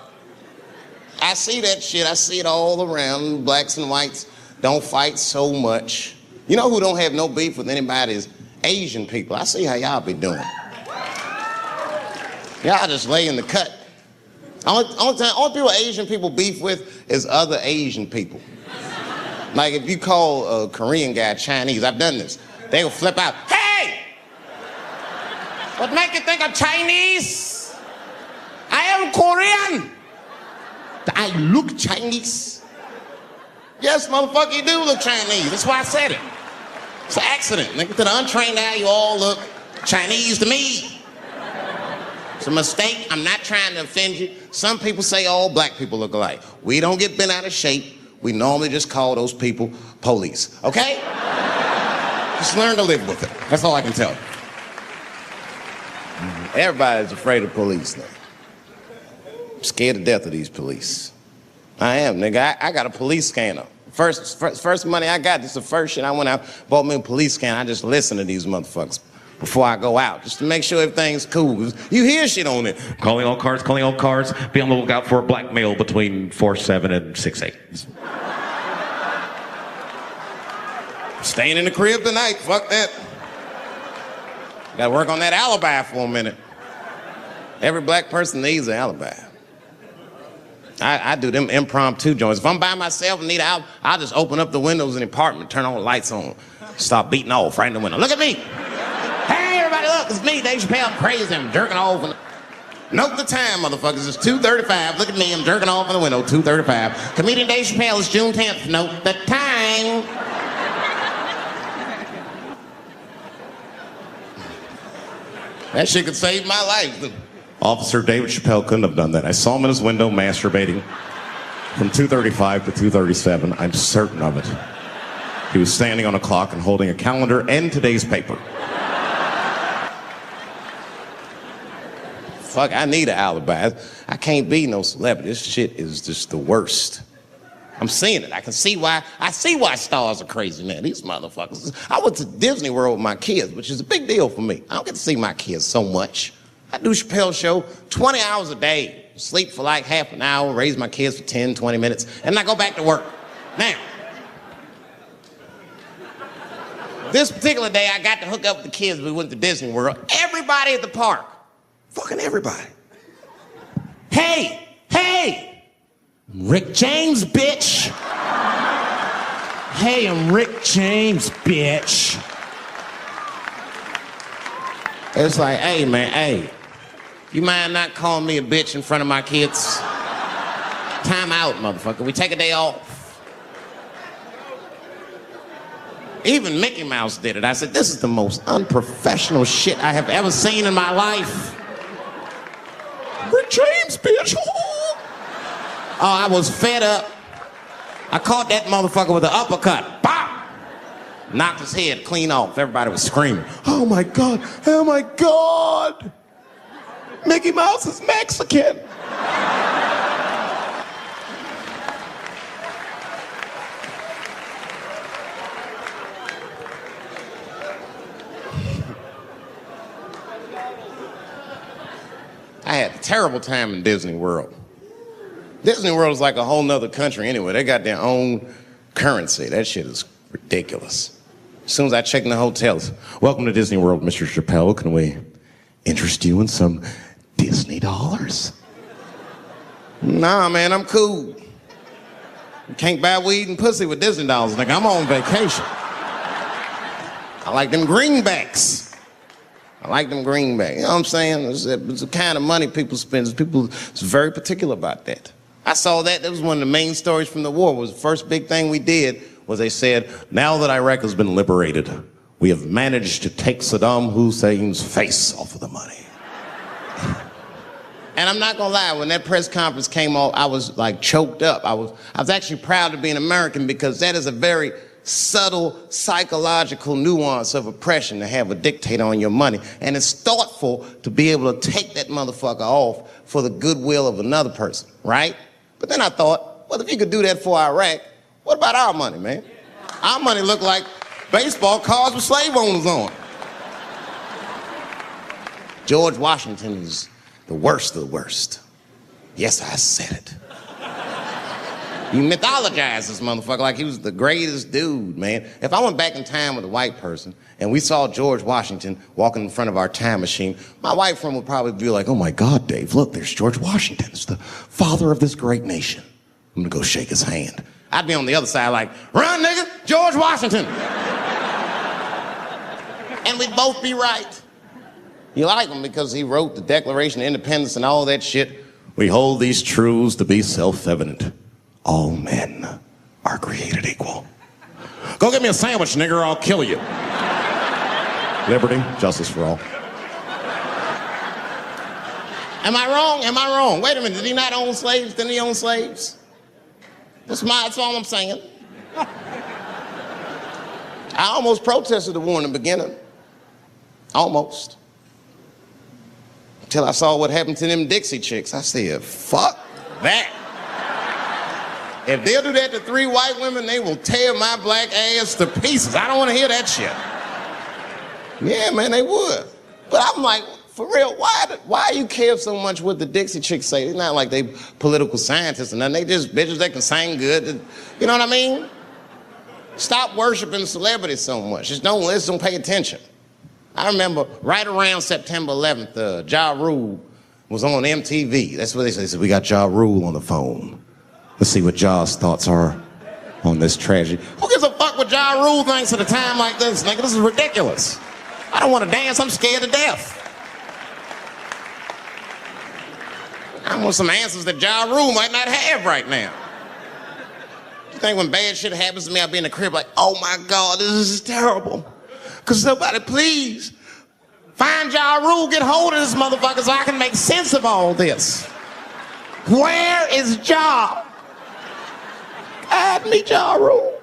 I see that shit. I see it all around. Blacks and whites don't fight so much. You know who don't have no beef with anybody is Asian people. I see how y'all be doing. Y'all just lay in the cut. Only people Asian people beef with is other Asian people. Like if you call a Korean guy Chinese, I've done this. They will flip out. Hey! What make you think I'm Chinese? I am Korean. I look Chinese. Yes, motherfucker, you do look Chinese. That's why I said it. It's an accident. Nigga, to the untrained eye, you all look Chinese to me. It's a mistake. I'm not trying to offend you. Some people say all black people look alike. We don't get bent out of shape. We normally just call those people police, okay? Just learn to live with it. That's all I can tell you. Everybody's afraid of police now. I'm scared to death of these police. I am, nigga. I got a police scanner. First money I got, this is the first shit I went out, bought me a police scanner. I just listen to these motherfuckers before I go out, just to make sure everything's cool. You hear shit on it. Calling all cars. Be on the lookout for a black male between 4'7" and 6'8". Staying in the crib tonight, fuck that. Gotta work on that alibi for a minute. Every black person needs an alibi. I do them impromptu joints. If I'm by myself and need an alibi, I'll just open up the windows in the apartment, turn all the lights on, start beating off right in the window. Look at me. Hey, everybody, look, it's me, Dave Chappelle. I'm crazy, I'm jerking off. Note the time, motherfuckers. It's 2:35. Look at me, I'm jerking off in the window, 2:35. Comedian Dave Chappelle, it's June 10th. Note the time. That shit could save my life. Officer David Chappelle couldn't have done that. I saw him in his window masturbating from 2:35 to 2:37. I'm certain of it. He was standing on a clock and holding a calendar and today's paper. Fuck, I need an alibi. I can't be no celebrity. This shit is just the worst. I'm seeing it. I see why stars are crazy, man. These motherfuckers. I went to Disney World with my kids, which is a big deal for me. I don't get to see my kids so much. I do Chappelle's show 20 hours a day, sleep for like half an hour, raise my kids for 10, 20 minutes, and I go back to work. Now, this particular day, I got to hook up with the kids. We went to Disney World. Everybody at the park, fucking everybody. Hey, Rick James, bitch. Hey, I'm Rick James, bitch. It's like, hey, man, hey. You mind not calling me a bitch in front of my kids? Time out, motherfucker. We take a day off. Even Mickey Mouse did it. I said, this is the most unprofessional shit I have ever seen in my life. Rick James, bitch. Oh, I was fed up. I caught that motherfucker with an uppercut. Bop! Knocked his head clean off. Everybody was screaming, "Oh my God, oh my God! Mickey Mouse is Mexican!" I had a terrible time in Disney World. Disney World is like a whole nother country anyway. They got their own currency. That shit is ridiculous. As soon as I check in the hotels, "Welcome to Disney World, Mr. Chappelle. Can we interest you in some Disney dollars?" "Nah, man, I'm cool. You can't buy weed and pussy with Disney dollars. Nigga, I'm on vacation. I like them greenbacks. I like them greenbacks." You know what I'm saying? It's the kind of money people spend. People is very particular about that. I saw that. That was one of the main stories from the war. Was the first big thing we did was they said, "Now that Iraq has been liberated, we have managed to take Saddam Hussein's face off of the money." And I'm not gonna lie, when that press conference came off, I was like choked up. I was actually proud to be an American because that is a very subtle psychological nuance of oppression to have a dictator on your money. And it's thoughtful to be able to take that motherfucker off for the goodwill of another person, right? But then I thought, well, if you could do that for Iraq, what about our money, man? Our money looked like baseball cards with slave owners on. George Washington is the worst of the worst. Yes, I said it. You mythologize this motherfucker like he was the greatest dude, man. If I went back in time with a white person and we saw George Washington walking in front of our time machine, my white friend would probably be like, "Oh my God, Dave, look, there's George Washington. It's the father of this great nation. I'm gonna go shake his hand." I'd be on the other side like, "Run, nigga, George Washington." And we'd both be right. You like him because he wrote the Declaration of Independence and all that shit. "We hold these truths to be self-evident. All men are created equal. Go get me a sandwich, nigger, or I'll kill you." Liberty, justice for all. Am I wrong? Am I wrong? Wait a minute, did he not own slaves? Didn't he own slaves? That's all I'm saying. I almost protested the war in the beginning. Almost. Until I saw what happened to them Dixie chicks. I said, fuck that. If they'll do that to 3 white women, they will tear my black ass to pieces. I don't want to hear that shit. Yeah, man, they would. But I'm like, for real, why you care so much what the Dixie chicks say? It's not like they political scientists or nothing. They just bitches that can sing good. You know what I mean? Stop worshiping celebrities so much. Just don't pay attention. I remember right around September 11th, Ja Rule was on MTV. That's what they said. They said, "We got Ja Rule on the phone. Let's see what Ja's thoughts are on this tragedy." Who gives a fuck what Ja Rule thinks at a time like this, nigga? This is ridiculous. I don't want to dance. I'm scared to death. I want some answers that Ja Rule might not have right now. You think when bad shit happens to me, I'll be in the crib like, "Oh my God, this is terrible. Could somebody please find Ja Rule, get hold of this motherfucker so I can make sense of all this? Where is Ja? Add me Ja Rule."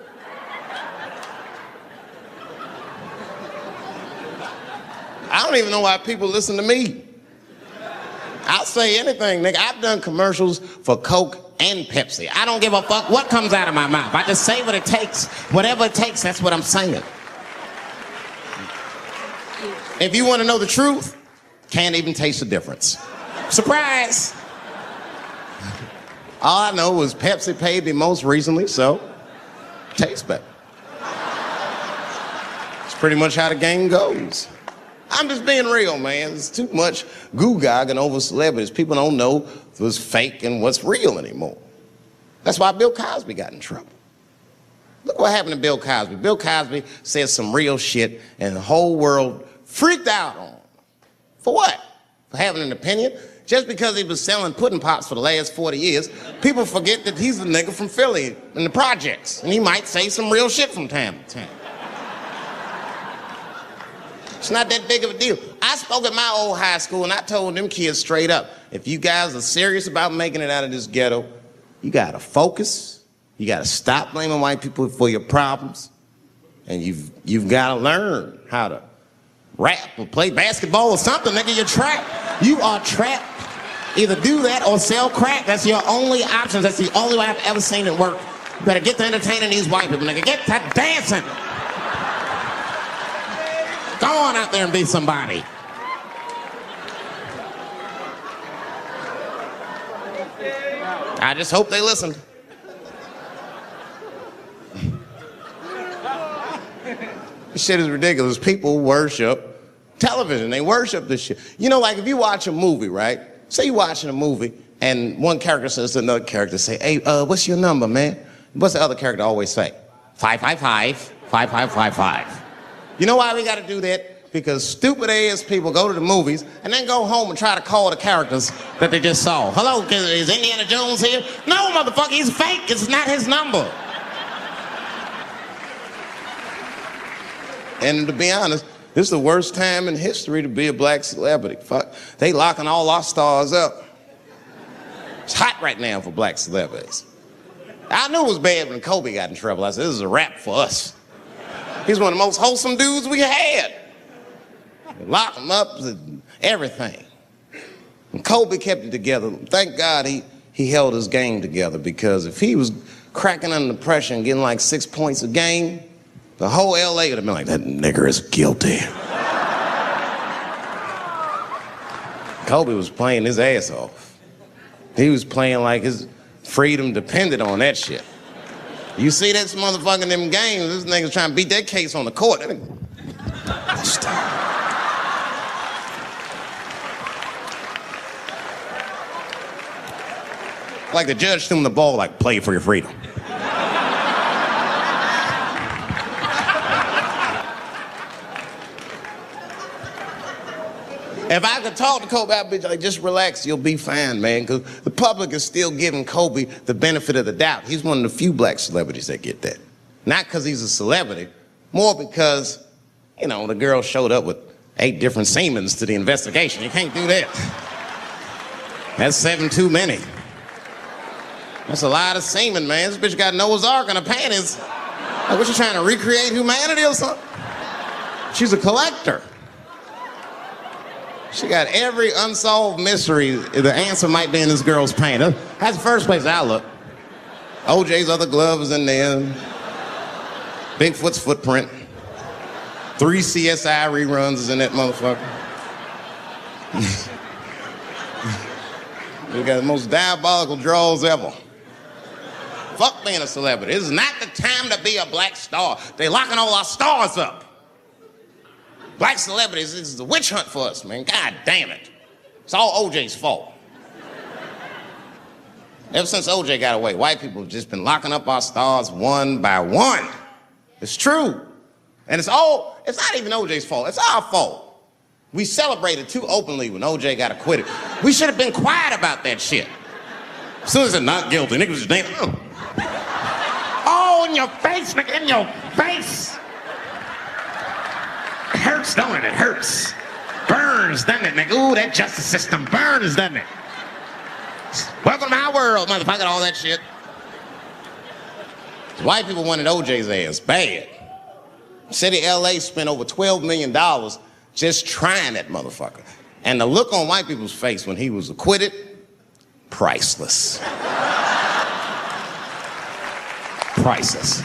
I don't even know why people listen to me. I'll say anything, nigga. I've done commercials for Coke and Pepsi. I don't give a fuck what comes out of my mouth. I just say what it takes. Whatever it takes, that's what I'm saying. If you want to know the truth, can't even taste the difference. Surprise! All I know was Pepsi paid me most recently, so tastes better. It's pretty much how the game goes. I'm just being real, man. There's too much goo-gagging over celebrities. People don't know what's fake and what's real anymore. That's why Bill Cosby got in trouble. Look what happened to Bill Cosby. Bill Cosby said some real shit and the whole world freaked out on him. For what? For having an opinion? Just because he was selling pudding pops for the last 40 years, people forget that he's a nigga from Philly in the projects, and he might say some real shit from time to time. It's not that big of a deal. I spoke at my old high school, and I told them kids straight up, if you guys are serious about making it out of this ghetto, you gotta focus, you gotta stop blaming white people for your problems, And you've got to learn how to rap or play basketball or something, nigga. You're trapped. You are trapped. Either do that or sell crack. That's your only options. That's the only way I've ever seen it work. You better get to entertaining these white people, nigga. Get to dancing. Go on out there and be somebody. I just hope they listened. This shit is ridiculous. People worship television. They worship this shit. You know, like if you watch a movie, right? Say you're watching a movie and one character says to another character, say, hey, what's your number, man? What's the other character always say? 555, 5555. You know why we gotta do that? Because stupid ass people go to the movies and then go home and try to call the characters that they just saw. Hello, is Indiana Jones here? No, motherfucker, he's fake. It's not his number. And to be honest, this is the worst time in history to be a black celebrity. Fuck, they locking all our stars up. It's hot right now for black celebrities. I knew it was bad when Kobe got in trouble. I said, this is a wrap for us. He's one of the most wholesome dudes we had. Lock him up, everything. And Kobe kept it together. Thank God he held his game together, because if he was cracking under pressure and getting like 6 points a game, the whole LA would have been like, that nigger is guilty. Kobe was playing his ass off. He was playing like his freedom depended on that shit. You see that motherfucker in them games, this nigga's trying to beat that case on the court. Like the judge threw him the ball, like, play for your freedom. If I could talk to Kobe, I'd be like, just relax, you'll be fine, man. Because the public is still giving Kobe the benefit of the doubt. He's one of the few black celebrities that get that. Not because he's a celebrity, more because, you know, the girl showed up with 8 different semens to the investigation. You can't do that. That's 7 too many. That's a lot of semen, man. This bitch got Noah's Ark in her panties. Like, what, you trying to recreate humanity or something? She's a collector. She got every unsolved mystery. The answer might be in this girl's paint. That's the first place I look. OJ's other glove is in there. Bigfoot's footprint. 3 CSI reruns is in that motherfucker. We got the most diabolical draws ever. Fuck being a celebrity. This is not the time to be a black star. They locking all our stars up. Black celebrities, this is a witch hunt for us, man. God damn it. It's all OJ's fault. Ever since OJ got away, white people have just been locking up our stars one by one. It's true. And it's not even OJ's fault. It's our fault. We celebrated too openly when OJ got acquitted. We should have been quiet about that shit. As soon as they're not guilty, niggas just damn. Oh, in your face, nigga, in your face. It hurts, don't it? It hurts. Burns, doesn't it, nigga? Ooh, that justice system burns, doesn't it? Welcome to my world, motherfucker, all that shit. White people wanted OJ's ass bad. City of LA spent over $12 million just trying that motherfucker. And the look on white people's face when he was acquitted, priceless. Priceless.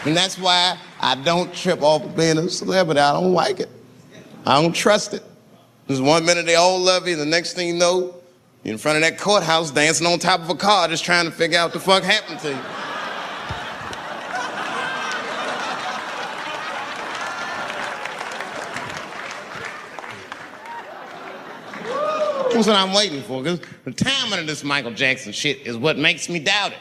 And that's why I don't trip off of being a celebrity. I don't like it. I don't trust it. There's 1 minute they all love you, and the next thing you know, you're in front of that courthouse dancing on top of a car just trying to figure out what the fuck happened to you. That's what I'm waiting for, because the timing of this Michael Jackson shit is what makes me doubt it.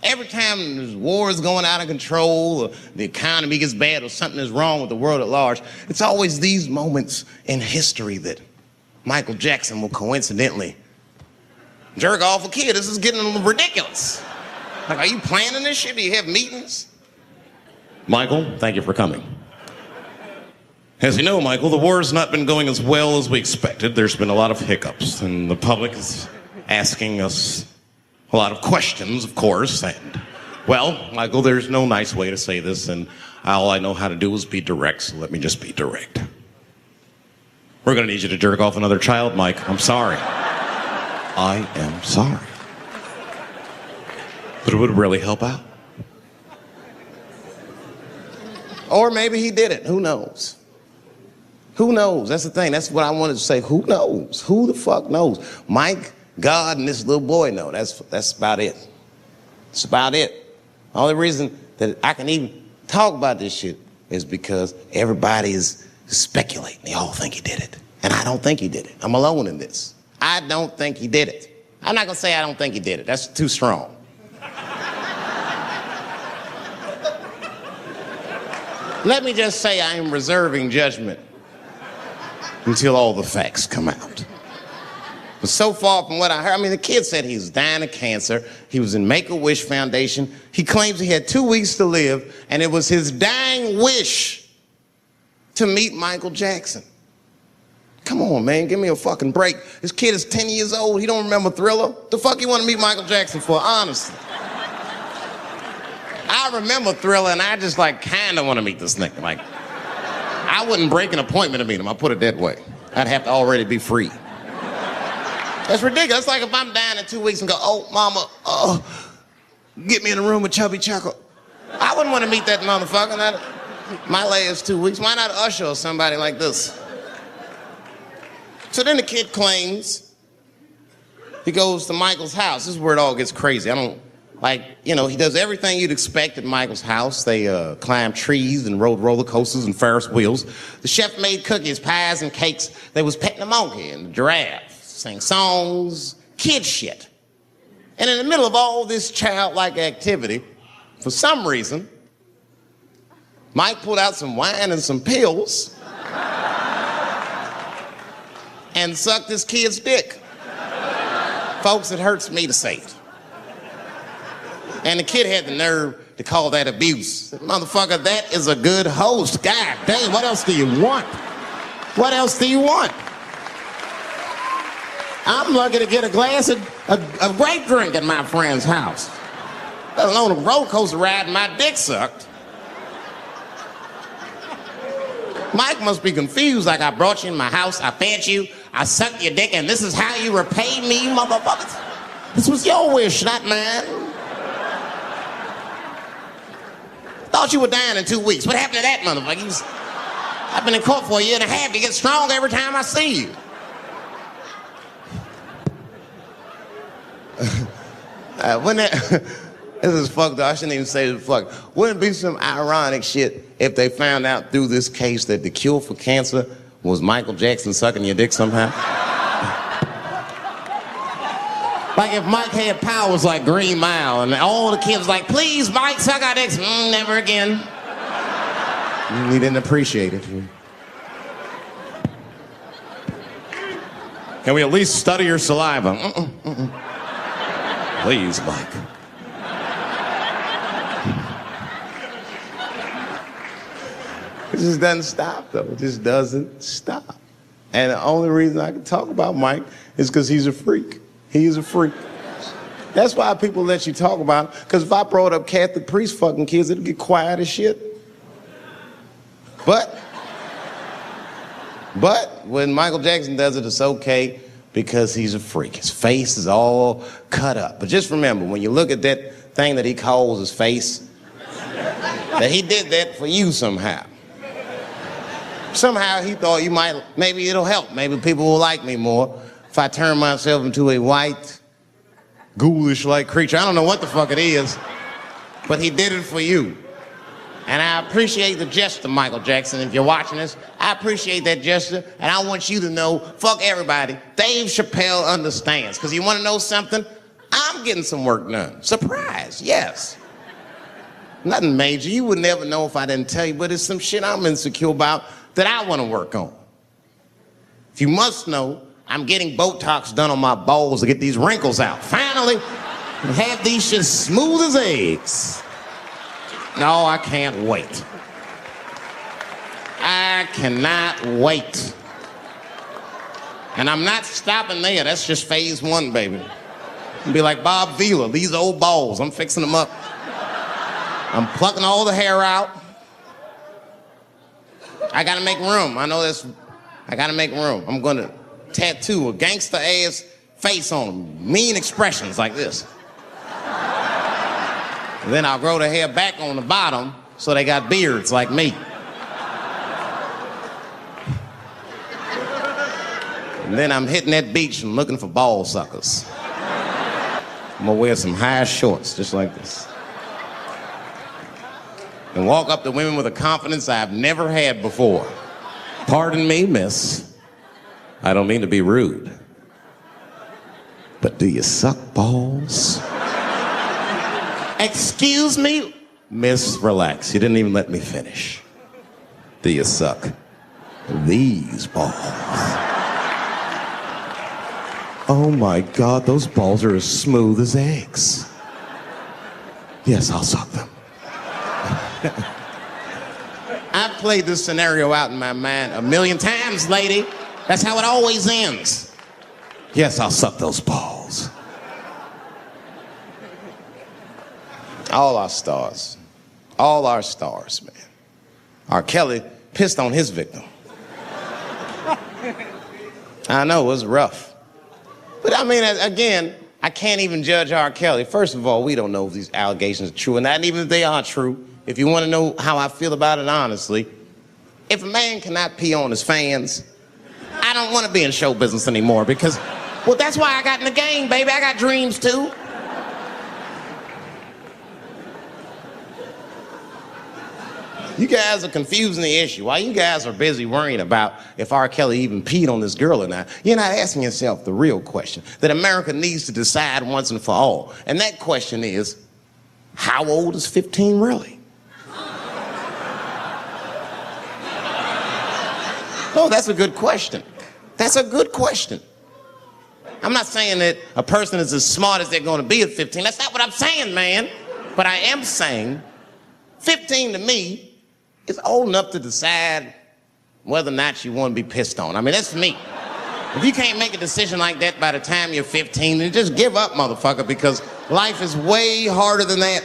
Every time this war is going out of control, or the economy gets bad, or something is wrong with the world at large, it's always these moments in history that Michael Jackson will coincidentally jerk off a kid. This is getting ridiculous. Like, are you planning this shit? Do you have meetings? Michael, thank you for coming. As you know, Michael, the war has not been going as well as we expected. There's been a lot of hiccups, and the public is asking us a lot of questions, of course. And, well, Michael, there's no nice way to say this, and all I know how to do is be direct, so let me just be direct. We're going to need you to jerk off another child, Mike. I'm sorry. I am sorry. But it would really help out. Or maybe he did it. Who knows? Who knows? That's the thing. That's what I wanted to say. Who knows? Who the fuck knows? Mike, God, and this little boy know. That's about it. That's about it. The only reason that I can even talk about this shit is because everybody is speculating. They all think he did it. And I don't think he did it. I'm alone in this. I don't think he did it. I'm not going to say I don't think he did it. That's too strong. Let me just say I am reserving judgment until all the facts come out. But so far from what I heard, I mean, the kid said he was dying of cancer. He was in Make-A-Wish Foundation. He claims he had 2 weeks to live, and it was his dying wish to meet Michael Jackson. Come on, man, give me a fucking break. This kid is 10 years old. He don't remember Thriller. The fuck you want to meet Michael Jackson for, honestly? I remember Thriller, and I just, like, kind of want to meet this nigga. Like, I wouldn't break an appointment to meet him. I'll put it that way. I'd have to already be free. That's ridiculous. That's like if I'm dying in 2 weeks and go, oh, mama, get me in a room with Chubby Chuckle. I wouldn't want to meet that motherfucker. My last 2 weeks. Why not Usher or somebody like this? So then the kid claims he goes to Michael's house. This is where it all gets crazy. He does everything you'd expect at Michael's house. They climbed trees and rode roller coasters and Ferris wheels. The chef made cookies, pies, and cakes. They was petting a monkey and a giraffe. Sang songs, kid shit. And in the middle of all this childlike activity, for some reason, Mike pulled out some wine and some pills and sucked his kid's dick. Folks, it hurts me to say it. And the kid had the nerve to call that abuse. Motherfucker, that is a good host. God damn, what else do you want? What else do you want? I'm lucky to get a glass of grape drink at my friend's house. Let alone a roller coaster ride and my dick sucked. Mike must be confused, like I brought you in my house, I fed you, I sucked your dick, and this is how you repay me, motherfuckers? This was your wish, not mine. Thought you were dying in 2 weeks. What happened to that motherfucker? I've been in court for a year and a half. You get stronger every time I see you. This is fucked up. I shouldn't even say this fuck. Wouldn't it be some ironic shit if they found out through this case that the cure for cancer was Michael Jackson sucking your dick somehow? Like if Mike had powers like Green Mile and all the kids like, please, Mike, suck our dicks. Never again. He didn't appreciate it. Can we at least study your saliva? Please, Mike. It just doesn't stop, though. It just doesn't stop. And the only reason I can talk about Mike is because he's a freak. He's a freak. That's why people let you talk about him. Because if I brought up Catholic priest fucking kids, it'd get quiet as shit. But when Michael Jackson does it, it's okay because he's a freak. His face is all cut up. But just remember, when you look at that thing that he calls his face, that he did that for you somehow. Somehow he thought maybe it'll help. Maybe people will like me more if I turn myself into a white, ghoulish-like creature. I don't know what the fuck it is, but he did it for you. And I appreciate the gesture, Michael Jackson. If you're watching this, I appreciate that gesture. And I want you to know, fuck everybody, Dave Chappelle understands. Because you want to know something? I'm getting some work done. Surprise, yes. Nothing major. You would never know if I didn't tell you, but it's some shit I'm insecure about that I want to work on. If you must know, I'm getting Botox done on my balls to get these wrinkles out. Finally, have these shit smooth as eggs. No, I can't wait. I cannot wait. And I'm not stopping there. That's just phase 1, baby. And be like Bob Vila, these old balls, I'm fixing them up. I'm plucking all the hair out. I gotta make room. I know this. I gotta make room. I'm gonna tattoo a gangster ass face on them. Mean expressions like this. And then I'll grow the hair back on the bottom so they got beards like me. And then I'm hitting that beach and looking for ball suckers. I'm gonna wear some high shorts just like this. And walk up to women with a confidence I've never had before. Pardon me, miss. I don't mean to be rude. But do you suck balls? Excuse me? Miss, relax. You didn't even let me finish. Do you suck these balls? Oh my God, those balls are as smooth as eggs. Yes, I'll suck them. I've played this scenario out in my mind a million times, lady. That's how it always ends. Yes, I'll suck those balls. All our stars, man. R. Kelly pissed on his victim. I know, it was rough. But I mean, again, I can't even judge R. Kelly. First of all, we don't know if these allegations are true, and not even if they are true. If you want to know how I feel about it honestly, if a man cannot pee on his fans, I don't want to be in show business anymore because, well, that's why I got in the game, baby. I got dreams too. You guys are confusing the issue. While you guys are busy worrying about if R. Kelly even peed on this girl or not, you're not asking yourself the real question that America needs to decide once and for all. And that question is, how old is 15 really? No, that's a good question. That's a good question. I'm not saying that a person is as smart as they're going to be at 15. That's not what I'm saying, man. But I am saying 15 to me is old enough to decide whether or not you want to be pissed on. I mean, that's me. If you can't make a decision like that by the time you're 15, then just give up, motherfucker, because life is way harder than that.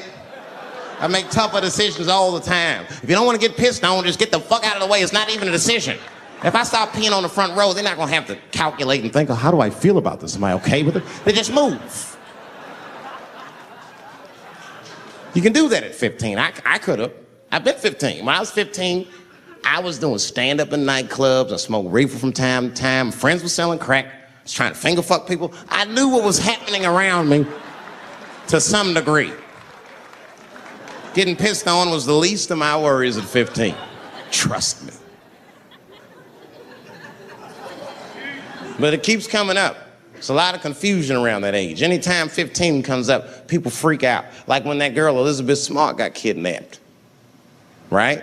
I make tougher decisions all the time. If you don't want to get pissed on, just get the fuck out of the way. It's not even a decision. If I start peeing on the front row, they're not going to have to calculate and think, oh, how do I feel about this? Am I okay with it? They just move. You can do that at 15. I could have. I've been 15. When I was 15, I was doing stand-up in nightclubs. I smoked reefer from time to time. Friends were selling crack. I was trying to finger fuck people. I knew what was happening around me to some degree. Getting pissed on was the least of my worries at 15. Trust me. But it keeps coming up. There's a lot of confusion around that age. Anytime 15 comes up, people freak out. Like when that girl, Elizabeth Smart, got kidnapped. Right?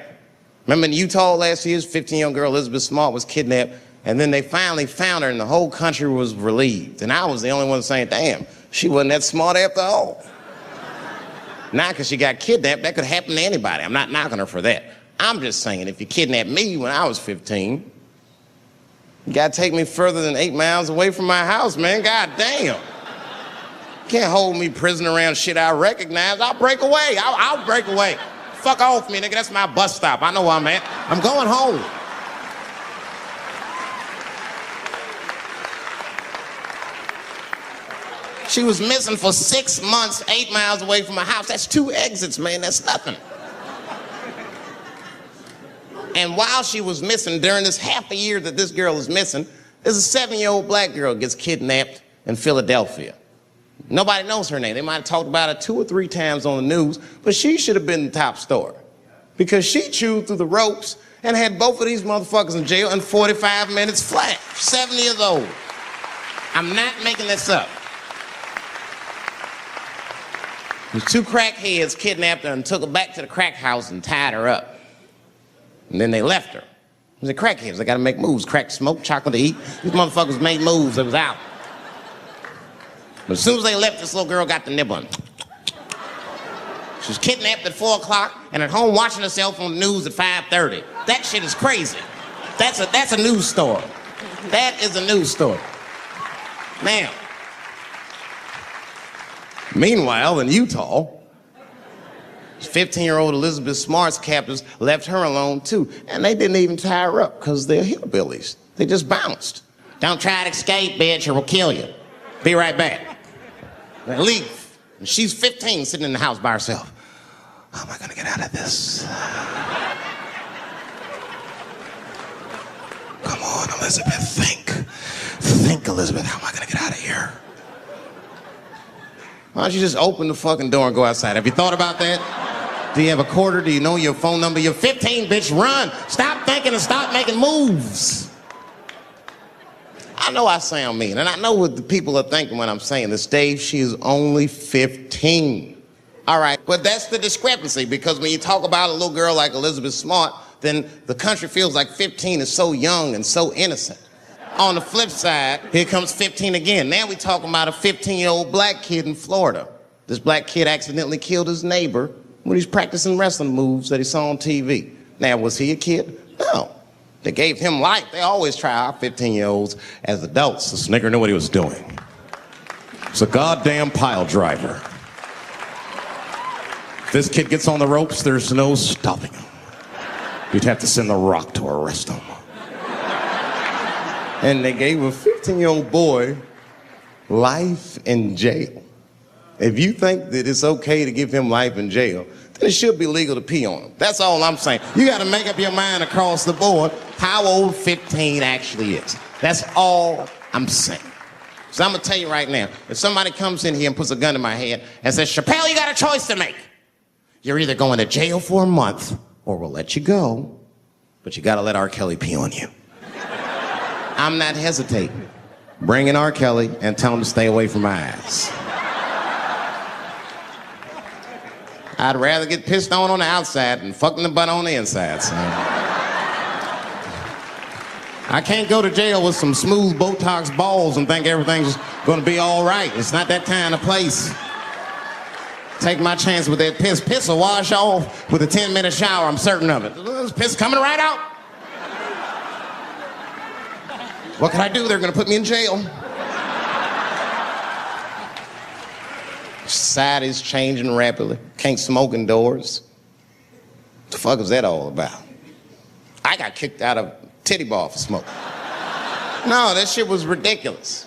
Remember in Utah last year, 15-year-old girl Elizabeth Smart was kidnapped, and then they finally found her, and the whole country was relieved. And I was the only one saying, damn, she wasn't that smart after all. Not because she got kidnapped. That could happen to anybody. I'm not knocking her for that. I'm just saying, if you kidnapped me when I was 15, you gotta take me further than 8 miles away from my house, man. God damn. You can't hold me prisoner around shit I recognize. I'll break away. I'll break away. Fuck off me, nigga. That's my bus stop. I know where I'm at. I'm going home. She was missing for 6 months, 8 miles away from my house. That's 2 exits, man. That's nothing. And while she was missing, during this half a year that this girl is missing, there's a 7-year-old black girl gets kidnapped in Philadelphia. Nobody knows her name. They might have talked about it 2 or 3 times on the news, but she should have been the top story because she chewed through the ropes and had both of these motherfuckers in jail in 45 minutes flat. 7 years old. I'm not making this up. The 2 crackheads kidnapped her and took her back to the crack house and tied her up. And then they left her. They said, crackheads, they gotta make moves. Crack to smoke, chocolate to eat. These motherfuckers made moves, it was out. But as soon as they left, this little girl got the nibbling. She was kidnapped at 4 o'clock and at home watching herself on the news at 5:30. That shit is crazy. That's a news story. That is a news story. Now, Meanwhile, in Utah, 15-year-old Elizabeth Smart's captors left her alone too, and they didn't even tie her up because they're hillbillies. They just bounced. Don't try to escape, bitch, or we'll kill you. Be right back. They leave. And she's 15, sitting in the house by herself. How am I gonna get out of this? Come on, Elizabeth, think. Think, Elizabeth, how am I gonna get out of here? Why don't you just open the fucking door and go outside? Have you thought about that? Do you have a quarter? Do you know your phone number? You're 15, bitch, run. Stop thinking and stop making moves. I know I sound mean, and I know what the people are thinking when I'm saying this. Dave, she is only 15. All right, but that's the discrepancy, because when you talk about a little girl like Elizabeth Smart, then the country feels like 15 is so young and so innocent. On the flip side, here comes 15 again. Now we're talking about a 15-year-old black kid in Florida. This black kid accidentally killed his neighbor when he's practicing wrestling moves that he saw on TV. Now, was he a kid? No. They gave him life. They always try our 15-year-olds as adults. The snigger knew what he was doing. It's a goddamn pile driver. If this kid gets on the ropes, there's no stopping him. You'd have to send the Rock to arrest him. And they gave a 15-year-old boy life in jail. If you think that it's okay to give him life in jail, then it should be legal to pee on him. That's all I'm saying. You got to make up your mind across the board how old 15 actually is. That's all I'm saying. So I'm going to tell you right now, if somebody comes in here and puts a gun in my head and says, Chappelle, you got a choice to make. You're either going to jail for a month or we'll let you go, but you got to let R. Kelly pee on you. I'm not hesitating. Bring in R. Kelly and tell him to stay away from my ass. I'd rather get pissed on the outside than fucking the butt on the inside, son. I can't go to jail with some smooth Botox balls and think everything's gonna be all right. It's not that kind of place. Take my chance with that piss. Piss will wash off with a 10-minute shower, I'm certain of it. This piss coming right out. What can I do? They're gonna put me in jail. Society's changing rapidly. Can't smoke indoors. What the fuck is that all about? I got kicked out of titty bar for smoking. No, that shit was ridiculous.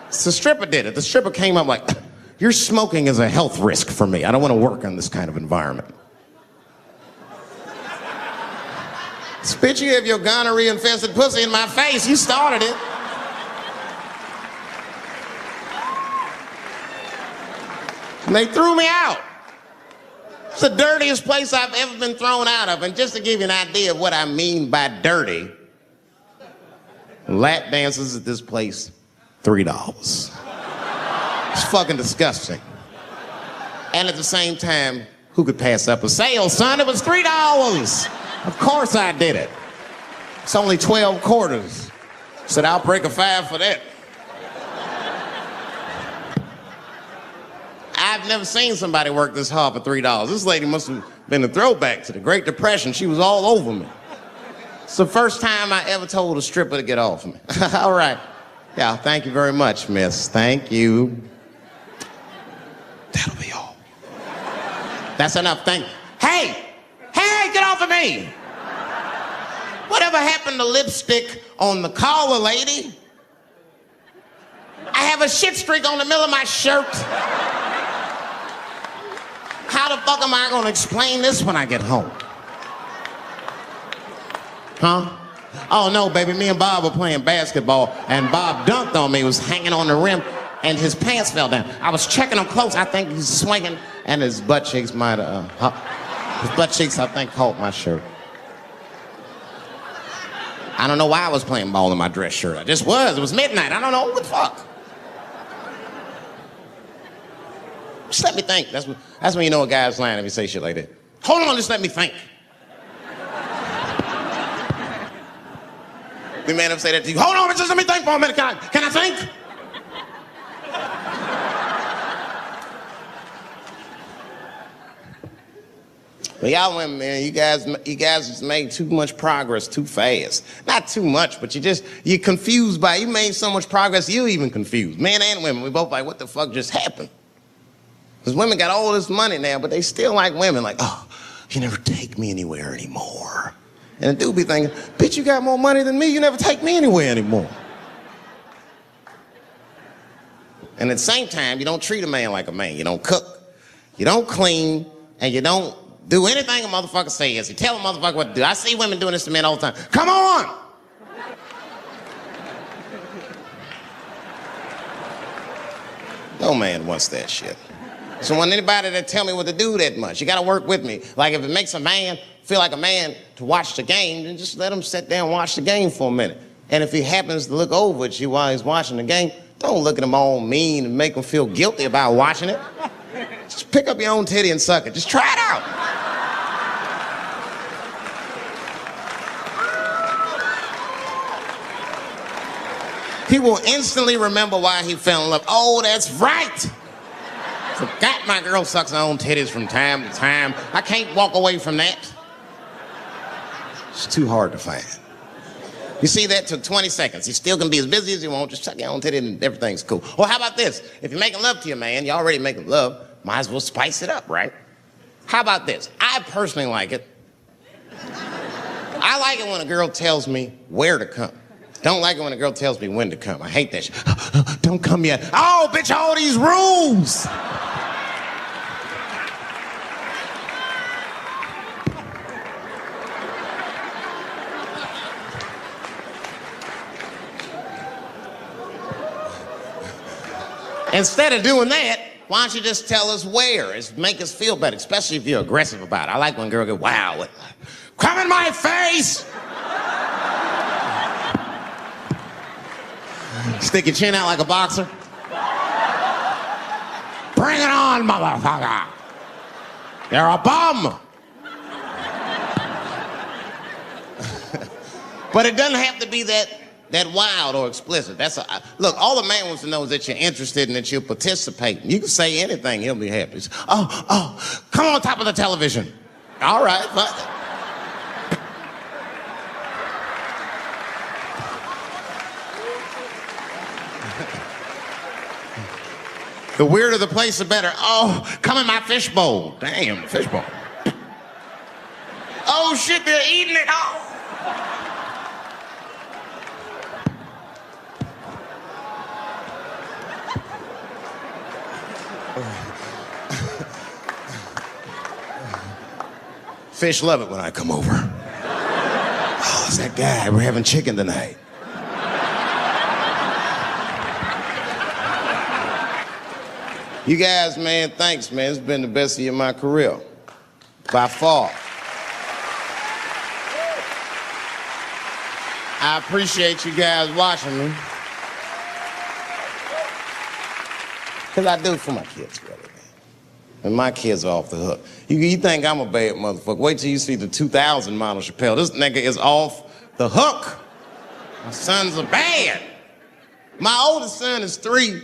So the stripper did it. The stripper came up like, your smoking is a health risk for me. I don't want to work in this kind of environment. Bitch, you have your gonorrhea-infested pussy in my face. You started it. And they threw me out. It's the dirtiest place I've ever been thrown out of. And just to give you an idea of what I mean by dirty, lap dances at this place, $3. It's fucking disgusting. And at the same time, who could pass up a sale, son? It was $3. Of course I did it. It's only 12 quarters. Said, I'll break a 5 for that. I've never seen somebody work this hard for $3. This lady must have been a throwback to the Great Depression. She was all over me. It's the first time I ever told a stripper to get off me. All right. Yeah, thank you very much, miss. Thank you. That'll be all. That's enough. Thank you. Hey! Hey, get off of me! Whatever happened to lipstick on the collar, lady? I have a shit streak on the middle of my shirt. How the fuck am I gonna explain this when I get home? Huh? Oh no, baby, me and Bob were playing basketball and Bob dunked on me, was hanging on the rim and his pants fell down. I was checking him close, I think he's swinging and his butt cheeks might have, his butt cheeks I think caught my shirt. I don't know why I was playing ball in my dress shirt. I just was, it was midnight, I don't know, what the fuck? Just let me think. That's when you know a guy's lying if he say shit like that. Hold on, just let me think. The man ever say that to you? Hold on, just let me think for a minute. Can I think? But y'all women, man, you guys just made too much progress too fast. Not too much, but you're confused by it. You made so much progress, you're even confused. Men and women, we both like, what the fuck just happened? Because women got all this money now, but they still like women. Like, oh, you never take me anywhere anymore. And the dude be thinking, bitch, you got more money than me. You never take me anywhere anymore. And at the same time, you don't treat a man like a man. You don't cook, you don't clean, and you don't do anything a motherfucker says. You tell a motherfucker what to do. I see women doing this to men all the time. Come on! No man wants that shit. So want anybody that tell me what to do that much. You gotta work with me. Like if it makes a man feel like a man to watch the game, then just let him sit down and watch the game for a minute. And if he happens to look over at you while he's watching the game, don't look at him all mean and make him feel guilty about watching it. Just pick up your own titty and suck it. Just try it out. He will instantly remember why he fell in love. Oh, that's right. Forgot my girl sucks her own titties from time to time. I can't walk away from that. It's too hard to find. You see, that took 20 seconds. You still can be as busy as you want. Just suck your own titty and everything's cool. Or how about this? If you're making love to your man, you're already making love, might as well spice it up, right? How about this? I personally like it. I like it when a girl tells me where to come. Don't like it when a girl tells me when to come. I hate that shit. Don't come yet. Oh, bitch, all these rules. Instead of doing that, why don't you just tell us where? It's make us feel better, especially if you're aggressive about it. I like when a girl goes, wow, come in my face! Stick your chin out like a boxer. Bring it on, motherfucker! You're a bum! But it doesn't have to be that wild or explicit. Look, all the man wants to know is that you're interested and that you're participating. You can say anything, he'll be happy. Oh, come on top of the television. All right, but... The weirder the place, the better. Oh, come in my fishbowl. Damn, fishbowl. Oh, shit, they're eating it. Oh. Fish love it when I come over. Oh, it's that guy. We're having chicken tonight. You guys, man, thanks, man. It's been the best year of my career. By far. I appreciate you guys watching me. Because I do it for my kids, really, man. And my kids are off the hook. You think I'm a bad motherfucker. Wait till you see the 2000 model Chappelle. This nigga is off the hook. My sons are bad. My oldest son is 3.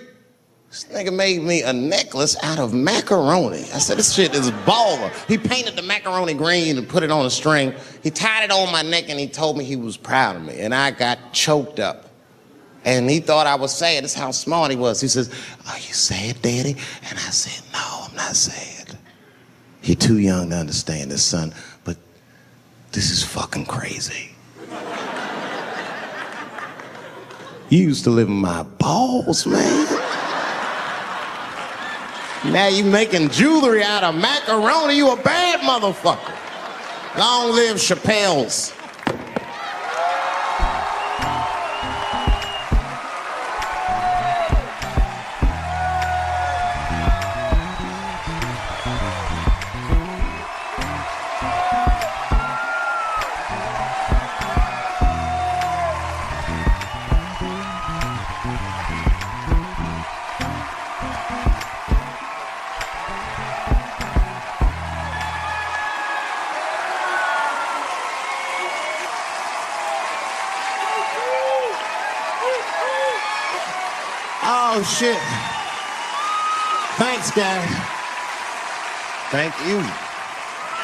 This nigga made me a necklace out of macaroni. I said, this shit is baller. He painted the macaroni green and put it on a string. He tied it on my neck and he told me he was proud of me. And I got choked up. And he thought I was sad. That's how smart he was. He says, are you sad, Daddy? And I said, no, I'm not sad. You're too young to understand this, son, but this is fucking crazy. You used to live in my balls, man. Now you making jewelry out of macaroni. You a bad motherfucker. Long live Chappelle's. Oh, shit. Thanks, guys. Thank you.